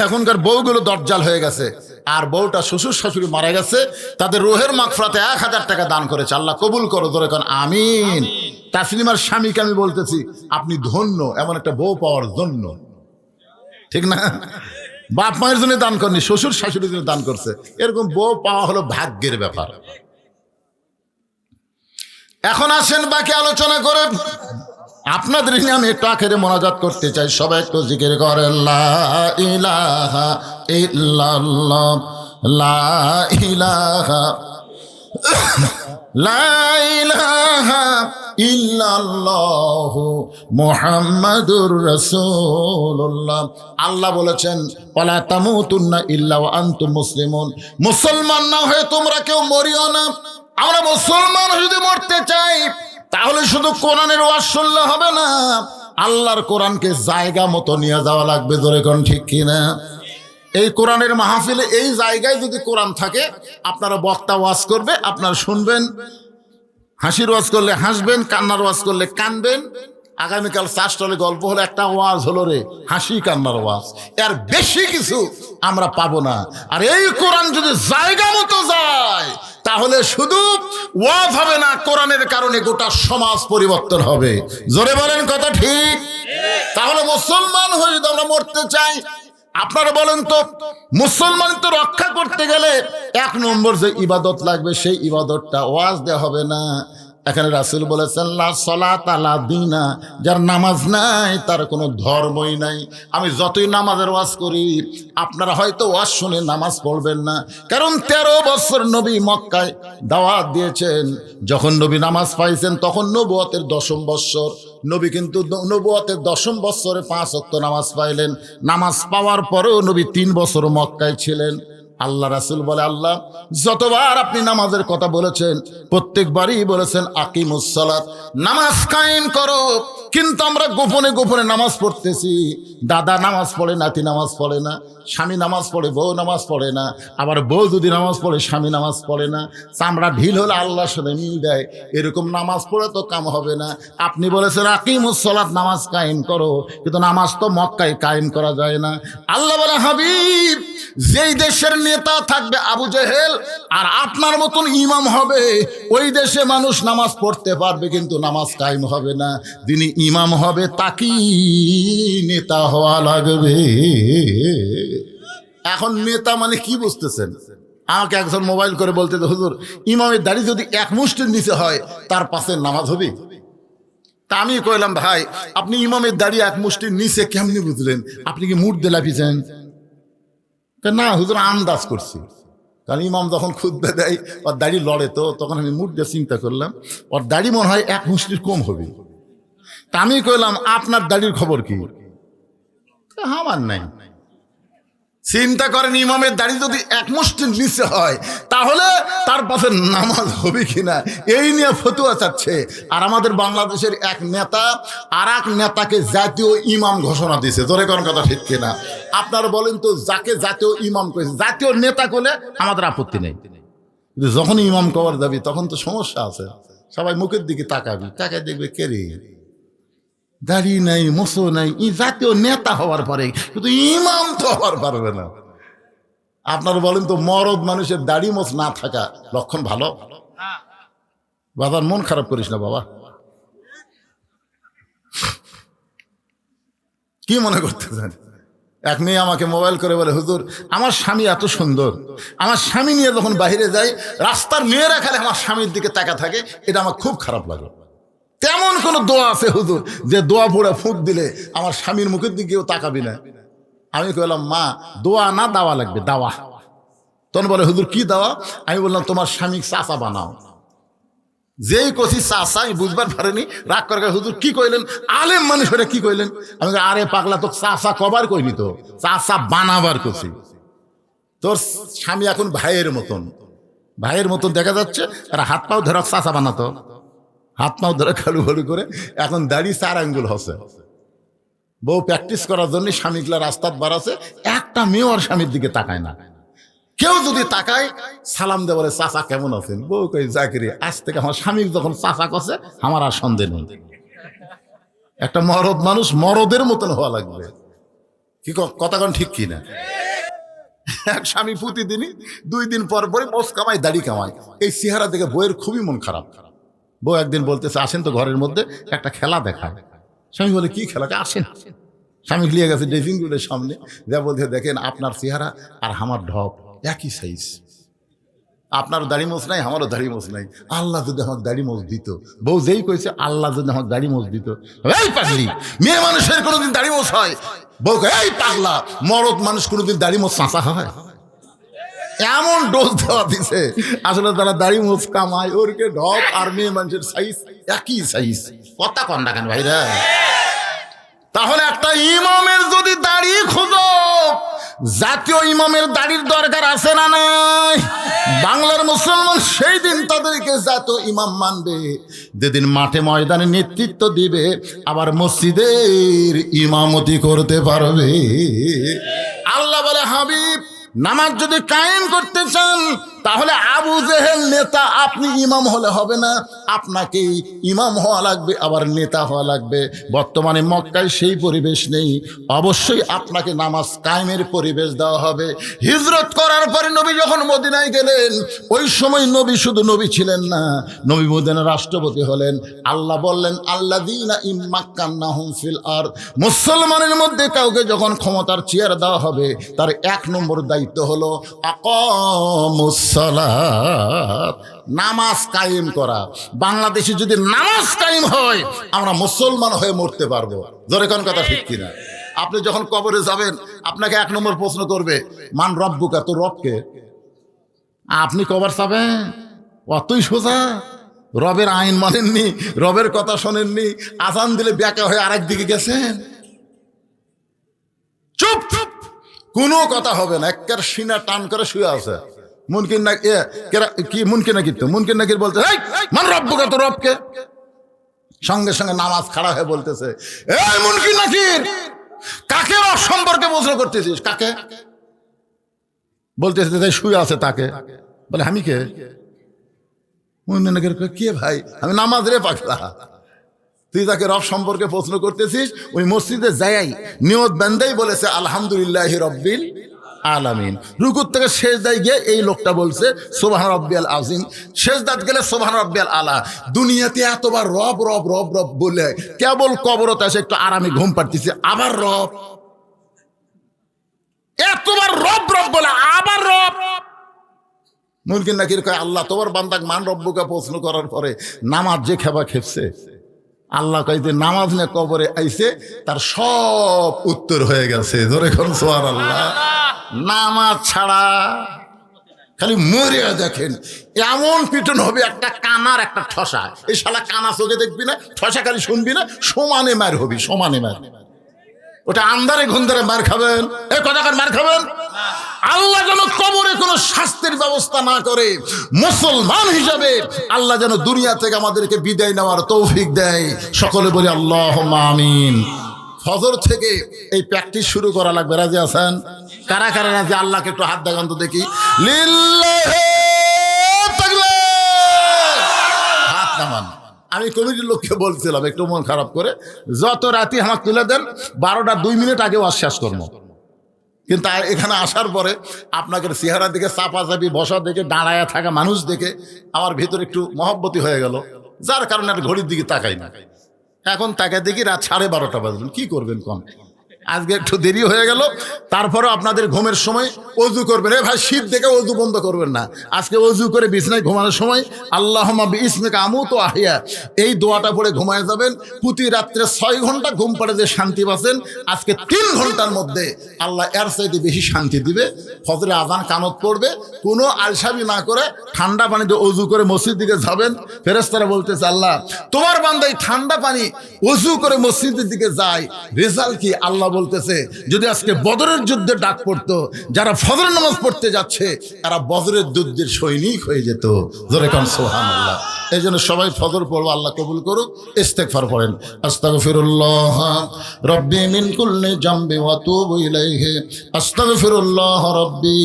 এখনকার বউগুলো দজ্জাল হয়ে গেছে, আর বউটা শ্বশুর শাশুড়ি মারা গেছে, তাদের রোহের মাগফিরাতে 1000 টাকা দান করেছে। আল্লাহ কবুল করো, ধরে কোন আমিন। তাসলিমার স্বামীকে আমি বলতেছি, আপনি ধন্য এমন একটা বউ পাওয়ার জন্য, ঠিক না? বাপ মায়ের জন্য দান করেনি, শ্বশুর শাশুড়ির জন্য দান করছে। এরকম বউ পাওয়া হলো ভাগ্যের ব্যাপার। এখন আসেন বাকি আলোচনা করে। আপনাদের নিয়ে আমি একটু আখেরে মোনাজাত করতে চাই, সবাই একটু জিকির করেন লা ইলাহা ইল্লাল্লাহ, লা ইলাহা লা ইলাহা ইল্লাল্লাহু মুহাম্মাদুর রাসূলুল্লাহ। আল্লাহ বলেছেন ওয়ালা তামুতুন্না ইল্লা ওয়া আনতুম মুসলিমুন, মুসলমান না হয়ে তোমরা কেউ মরিও না। আমরা মুসলমান যদি মরতে চাই তাহলে শুধু কোরআনের ওয়াজ শুনলে হবে না, আল্লাহর কোরআনকে জায়গা মতো নিয়ে যাওয়া লাগবে। ধরে কোন ঠিক কিনা? এই কোরআনের মাহফিলে এই জায়গায় যদি কোরআন থাকে, আপনারা বক্তা ওয়াজ করবে, আপনারা শুনবেন, হাসির ওয়াজ করলে হাসবেন, কান্নার ওয়াজ করলে কানবেন। আগামীকাল 4 স্টলে গল্প হলো, একটা ওয়াজ হলো রে হাসি কান্নার ওয়াজ, এর বেশি কিছু আমরা পাবো না। আর এই কোরআন যদি জায়গা মতো যায় তাহলে শুধু ওয়াজ হবে না, কোরআনের কারণে গোটা সমাজ পরিবর্তন হবে। জোরে বলেন কথা ঠিক? তাহলে মুসলমান হয়ে যদি আমরা মরতে চাই, আপনারা বলেন তো, মুসলমান তো রক্ষা করতে গেলে 1 নম্বর যে ইবাদত লাগবে, সেই ইবাদতটা ওয়াজ দেওয়া হবে না। এখানে রাসূল বলেছেন লা সালাতা লা দিনা, যার নামাজ নাই তার কোনো ধর্মই নাই। আমি যতই নামাজের ওয়াজ করি, আপনারা হয়তো ওয়াজ শুনে নামাজ পড়বেন না, কারণ 13 বছর নবী মক্কায় দাওয়াত দিয়েছেন। যখন নবী নামাজ পাইছেন তখন নবুয়তের 10ম বৎসর। নবী কিন্তু নবুয়তের 10ম বৎসরে 5 ওয়াক্ত নামাজ পাইলেন। নামাজ পাওয়ার পরেও নবী 3 বছর মক্কায় ছিলেন। আল্লাহ রাসূল বলে, আল্লাহ যতবার আপনি নামাজের কথা বলেছেন প্রত্যেকবারই বলেছেন আকিমুস সালাত, নামাজ কায়েম করো। কিন্তু আমরা গোপনে গোপনে নামাজ পড়তেছি। দাদা নামাজ পড়ে, নাতি নামাজ পড়ে না, স্বামী নামাজ পড়ে, বউ নামাজ পড়ে না, আবার বউ যদি নামাজ পড়ে স্বামী নামাজ পড়ে না। চামড়া ঢিল হলে আল্লাহর সাথে মিল দেয়, এরকম নামাজ পড়ে তো কাম হবে না। আপনি বলেছেন আকিমুস সালাত, নামাজ কায়েম করো, কিন্তু নামাজ তো মক্কায় কায়েম করা যায় না। আল্লাহ বলে, হাবিব যেই দেশের নেতা থাকবে আবু জেহেল, আর আপনার মতন ইমাম হবে, ওই দেশে মানুষ নামাজ পড়তে পারবে কিন্তু নামাজ কায়েম হবে না। যিনি ইমাম হবে তাকেই নেতা হওয়া লাগবে। এখন নেতা মানে কি বুঝতেছেন? আমাকে একজন মোবাইল করে বলতে, হুজুর ইমামের দাড়ি যদি 1 মুষ্টির নিচে হয় তার পাশে নামাজ হবে? তা আমি কইলাম, ভাই আপনি ইমামের দাড়ি 1 মুষ্টির নিচে কেমনি বুঝলেন? আপনি কি মুঠ দিয়ে লাফিয়েছেন? না হুজুর, আন্দাজ করছি। কারণ ইমাম যখন খুতবা দেয় ওর দাড়ি লড়ে, তো তখন আমি মুঠ দিয়ে চিন্তা করলাম ওর দাড়ি মনে হয় 1 মুষ্টির কম হবে। তা আমি কইলাম, আপনার দাড়ির খবর কি? আমার নাই। চিন্তা করেন, ইমামের দাড়ি যদি 1 মুষ্টির নিচে হয় তাহলে তার পাশে নামাজ হবে কিনা, এই নিয়ে ফতুয়া চাচ্ছে। আর আমাদের বাংলাদেশের এক নেতা আর এক নেতাকে জাতীয় ইমাম ঘোষণা দিয়েছে। জোরে কোন কথা ঠিক কিনা? আপনারা বলেন তো, যাকে জাতীয় ইমাম করেছে, জাতীয় নেতা করলে আমাদের আপত্তি নেই, কিন্তু যখন ইমাম কবর যাবি তখন তো সমস্যা আছে। সবাই মুখের দিকে তাকাবি, তাকায় দেখবে কে রে, দাড়ি নাই, মোছো নাই, ই জাতীয় নেতা হওয়ার পরে, কিন্তু ইমাম তো হওয়ার পারবে না। আপনারা বলেন তো, মরদ মানুষের দাড়ি মোছ না থাকা লক্ষণ ভালো? বাবার মন খারাপ করিস না বাবা। কি মনে করতেছেন? এক মেয়ে আমাকে মোবাইল করে বলে, হুজুর আমার স্বামী এত সুন্দর, আমার স্বামী নিয়ে যখন বাইরে যাই রাস্তার মেয়েরা খালি আমার স্বামীর দিকে তাকা থাকে, এটা আমার খুব খারাপ লাগে। তেমন কোন দোয়া আছে হুজুর যে দোয়া পড়ে ফুঁক দিলে আমার স্বামীর মুখের দিকেও তাকাবি না? আমি কইলাম মা দোয়া না দাওয়া লাগবে, দাওয়া। তখন বলে হুজুর কি দাওয়া? আমি বললাম তোমার স্বামী চাচা বানাও। যেই কছি চাচা আমি বুঝবার পারিনি, রাগ করে হুজুর কি কইলেন? আলেম মানুষ এটা কি কইলেন? আমি আরে পাগলা তো চাচা কবার কইনি, তো চাচা বানাবার কছি। তোর স্বামী এখন ভাইয়ের মতন, ভাইয়ের মতন দেখা যাচ্ছে। আর হাত পাও ধরে চাচা বানাতো, হাত পাও ধরে খালু খালু করে এখন দাড়ি 4 আঙ্গুল হসে। বউ প্র্যাকটিস করার জন্য স্বামীগুলা রাস্তাত বাড়াছে, একটা মেয়ে ওর স্বামীর দিকে তাকায় না। কেউ যদি তাকায় সালাম দে বলে চাচা কেমন আছেন? বউ কই জাকিরি আজ থেকে আমার স্বামী যখন চাচা কছে আমার আর সন্দেহ নেই। একটা মরদ মানুষ মরদের মতন হওয়া লাগবে। কি কথা কোন ঠিক কিনা? এক স্বামী প্রতিদিনই 2 দিন পর পরে মোষ কামায় দাড়ি কামায়, এই চেহারা দেখে বউয়ের খুবই মন খারাপ। বউ একদিন বলতেছে আসেন তো ঘরের মধ্যে একটা খেলা দেখায়। স্বামী বলে কি খেলা? আসেন। স্বামী লিয়ে গেছে ড্রেসিং রুমের সামনে, যা বলতে দেখেন আপনার চেহারা আর আমার ঢপ একই সাইজ, আপনারও দাড়ি মোছ নাই আমারও দাড়ি মোছ নাই। আল্লাহ যদি আমাকে দাড়ি মোছ দিত। বউ যেই কইছে আল্লাহ যদি আমাকে দাড়ি মোছ দিত। এই পাগলি, মেয়ে মানুষের কোনোদিন দাড়ি মোছ হয়? বউ কয় এই পাগলা, মরদ মানুষ কোনোদিন দাড়ি মোছ চাঁচা হয়? এমন ডোজ দেওয়া দিছে আসলে তারা দাড়ি মোছ কামায়, ওরকে ঢপ আর মেয়ে মানুষের সাইজ একই সাইজ। কথা কন না কেন ভাইরা? তাহলে একটা ইমামের যদি দাড়ি খুঁজো, জাতীয় ইমামের দাড়ির দরকার আছে না নাই? বাংলার মুসলমান সেই দিন তাদেরকে জাতীয় ইমাম মানবে যেদিন মাঠে ময়দানে নেতৃত্ব দিবে, আবার মসজিদের ইমামতি করতে পারবে। আল্লাহ বলে হাবিব নামাজ যদি কায়েম করতে চান তাহলে আবু জেহেল নেতা, আপনি ইমাম হলে হবে না, আপনাকে ইমাম হওয়া লাগবে, আবার নেতা হওয়া লাগবে। বর্তমানে মক্কায় সেই পরিবেশ নেই, অবশ্যই আপনাকে নামাজ কায়েমের পরিবেশ দেওয়া হবে। হিজরত করার পরে নবী যখন মদিনায় গেলেন, ওই সময় নবী শুধু নবী ছিলেন না, নবী মদিনার রাষ্ট্রপতি হলেন। আল্লাহ বললেন আল্লাযীনা ইম্মাক্কান্নাহুম ফিল আরদ, মুসলমানের মধ্যে কাউকে যখন ক্ষমতার চেয়ার দেওয়া হবে তার 1 নম্বর দায়িত্ব হলো আকামুস সালাত, নামাজ কায়েম করা। বাংলাদেশে যদি নামাজ কায়েম হয় আমরা মুসলমান হয়ে মরতে পারবো। জোরে কোন কথা ঠিক কিনা? আপনি যখন কবরে যাবেন আপনাকে 1 নম্বর প্রশ্ন করবে মান রব্বুকা, তোর রবকে? আপনি কবর যাবেন অতই সোজা? রবের আইন মানেননি, রবের কথা শোনেননি, আজান দিলে ব্যাকা হয়ে আরেক দিকে গেছেন। চুপ চুপ, কোনো কথা হবে না, একবার সিনা টান করে শুয়ে আছে। মুনকির না কি মুনকির নাকির, তো মুনকির নাকির বলতে মান রব্বুকা, তোর রবকে? সঙ্গে সঙ্গে নামাজ খাড়া হয়ে বলতেছে এই মুনকির নাকির, কাকে রব সম্পর্কে প্রশ্ন করতেছিস? কাকে বলতেছে? তাই শুয়ে আছে তাকে। বলে আমি কে? মুনকির নাকির কে ভাই? আমি নামাজ রে পাগলা, তুই তাকে রব সম্পর্কে প্রশ্ন করতেছিস? ওই মসজিদে যাই নিয়ত বান্দাই বলেছে আলহামদুলিল্লাহি রব্বিল আলামিন। রুকুর থেকে সেজদায় গিয়ে এই লোকটা বলছে সুবহান রাব্বিয়াল আযীম, সেজদাত গেলে সুবহান রাব্বিয়াল আলা। দুনিয়াতে এতবার রব রব রব রব বলে কেবল কবরতে এসে একটু আরামে ঘুম পাড়তেছে, আবার রব। এতবার রব রব বলে আবার রব। মুনকির নাকির কয় আল্লাহ তোমার বান্দাকে মান রব্বুকা প্রশ্ন করার পরে নামাজ যে খেবা খেপছে, আল্লাহ কইতে নামাজ নিয়ে কবরে আইছে তার সব উত্তর হয়ে গেছে। ধরে কোন সুবহানাল্লাহ। নামাজ ছাড়া খালি মরিয়া দেখেন এমন পিটন হবে, একটা কানার একটা ঠসা। এই শালা কানা চোখে দেখবি না, ঠসা খালি শুনবি না, সমানে মার হবি, সমানে মার। ওটা আন্দারে ঘুন্দারে মার খাবেন, এই কথাকার মার খাবেন। আল্লাহ যেন কবরে কোনো শাস্তির ব্যবস্থা না করে, মুসলমান হিসাবে আল্লাহ যেন দুনিয়া থেকে আমাদেরকে বিদায় নেওয়ার তৌফিক দেয়। সকলে বলি আল্লাহুম্মা আমিন। ফজর থেকে এই প্র্যাকটিস শুরু করা লাগবে। রাজি আছেন? কারা কারা রাজি? আল্লাহকে একটু হাত দেখান তো দেখি। লিল্লাহি তাকবীর, হাত নামান। আমি কমিটির লোককে বলছিলাম একটু মন খারাপ করে, যত রাতি আমাকে তুলে দেন 12টা 2 মিনিট আগে ওয়াজ শেষ করবো। কিন্তু এখানে আসার পরে আপনাকে চেহারা দেখে, চাপা চাপি বসা দেখে, দাঁড়ায় থাকা মানুষ দেখে আমার ভিতরে একটু মহব্বতি হয়ে গেল, যার কারণে আর ঘড়ির দিকে তাকাই না। এখন তাকাই দেখি রাত 12:30 বাজলেন, কি করবেন কম? আজকে একটু দেরি হয়ে গেল, তারপরে আপনাদের ঘুমের সময় অজু করবেন। ভাই শীত দেখে অজু বন্ধ করবেন না, আজকে অজু করে বিছনায় ঘুমানোর সময় আল্লাহুম্মা বিইসমিকা আমুতু ওয়া আহইয়া এই দোয়াটা পড়ে ঘুমায় যাবেন। প্রতি রাত্রে 6 ঘন্টা ঘুম পড়ে যে শান্তি পাচ্ছেন, আজকে 3 ঘন্টার মধ্যে আল্লাহ এর চাইতে বেশি শান্তি দিবে। ফজরে আজান কানত পড়বে, কোনো আলসাবি না করে ঠান্ডা পানিতে অজু করে মসজিদ দিকে যাবেন। ফেরেশতারা বলতেছে, আল্লাহ তোমার বান্দাই ঠান্ডা পানি অজু করে মসজিদের দিকে যায়, রেজাল্ট কি? আল্লাহ বলতেছে, যদি আজকে বদরের যুদ্ধে ডাক পড়তো, যারা ফজরের নামাজ পড়তে যাচ্ছে তারা বদরের যুদ্ধের সৈনিক হয়ে যেত। জোরে কান সুবহানাল্লাহ। এই জন্য সবাই ফজর পড়বো, আল্লাহ কবুল করুক। ইস্তেগফার পড়েন, আস্তাগফিরুল্লাহ রব্বি মিন কুল্লি জামবি ওয়া তুবু ইলাইহি, আস্তাগফিরুল্লাহ রব্বি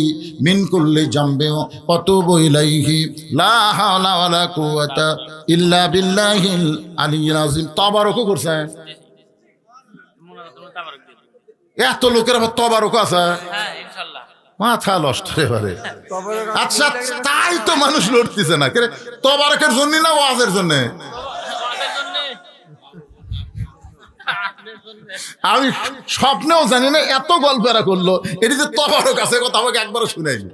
মিন কুল্লি জামবি ওয়া তুবু ইলাইহি, লা হাওলা ওয়ালা কুওয়াতা ইল্লা বিল্লাহিল আলিয়্যিল আযীম। তাবারক করছে, এত লোকের আবার তবারক আছে, হ্যাঁ ইনশাআল্লাহ। মাথা নষ্ট এবারে। আচ্ছা তাই তো মানুষ লড়তেছে না, তবারকের জন্য না ওয়াজের জন্য? আমি স্বপ্নেও জানি না এত গল্প এরা করলো, এটি যে তবারক আছে কথা আমাকে একবারও শুনাইনি।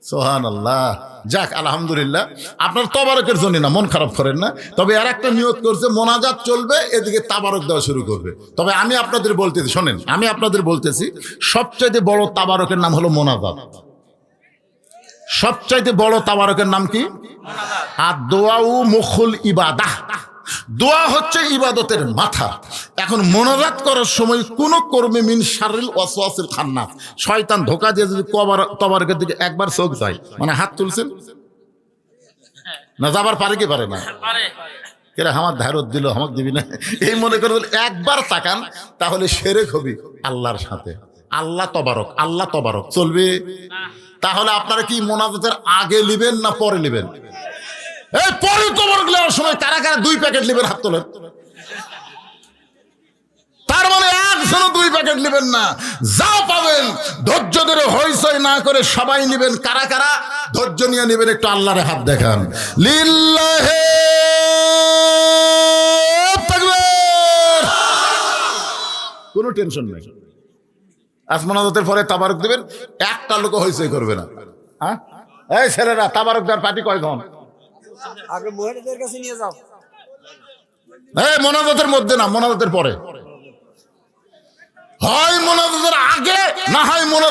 সুবহানাল্লাহ। যাক আলহামদুলিল্লাহ, আপনার তবারকের জন্য না, মন খারাপ করেন না। তবে আর একটা নিয়ত করছে, মোনাজাত চলবে, এদিকে তাবারক দেওয়া শুরু করবে। তবে আমি আপনাদের বলতেছি, শোনেন, আমি আপনাদের বলতেছি, সবচাইতে বড় তাবারকের নাম হলো মোনাজাত। সবচাইতে বড় তাবারকের নাম কি? আর দোয়াউ মুখুল ইবাদাহ, দোয়া হচ্ছে ইবাদতের মাথা। এখন মোনাজাত করার সময় কোন কর্মে মিন শাররিল ওয়াসওয়াসিল খান্নাস, শয়তান ধোঁকা দিয়ে যদি তবারকের দিকে একবার চোখ যায়, মানে হাত তুলছেন না, যাবার পারে কি পারে না? কেরা আমার ধারত দিল, আমাকে দিবি না, এই মনে করে একবার তাকান, তাহলে শিরক হবে আল্লাহর সাথে। আল্লাহ তবারক, আল্লাহ তবারক চলবে। তাহলে আপনারা কি মোনাজাতের আগে নেবেন না পরে নেবেন? এই পরে তবারক নেওয়ার সময় কারা কারা 2 প্যাকেট নেবেন? হাত তোলেন। তার মানে একজনও 2 প্যাকেট নেবেন না, যা পাবেন ধৈর্য ধরে হইচই না করে সবাই নেবেন। কারা কারা ধৈর্য নিয়ে নেবেন একটু আল্লাহরে হাত দেখান। লিল্লাহি তাকবীর। কোনো টেনশন নাই, আজ মোনাজাতের পরে তাবারক দিবেন, একটা লোক হইচই করবে না। হ্যাঁ এই ছেলেরা, তাবারক দেওয়ার পার্টি কয়জন? আগে মুহাদ্দিসের কাছে নিয়ে যাও। এই মোনাজাতের মধ্যে না, মোনাজাতের পরে, হয় মোনাজাতের আগে না হয় মোনাজাত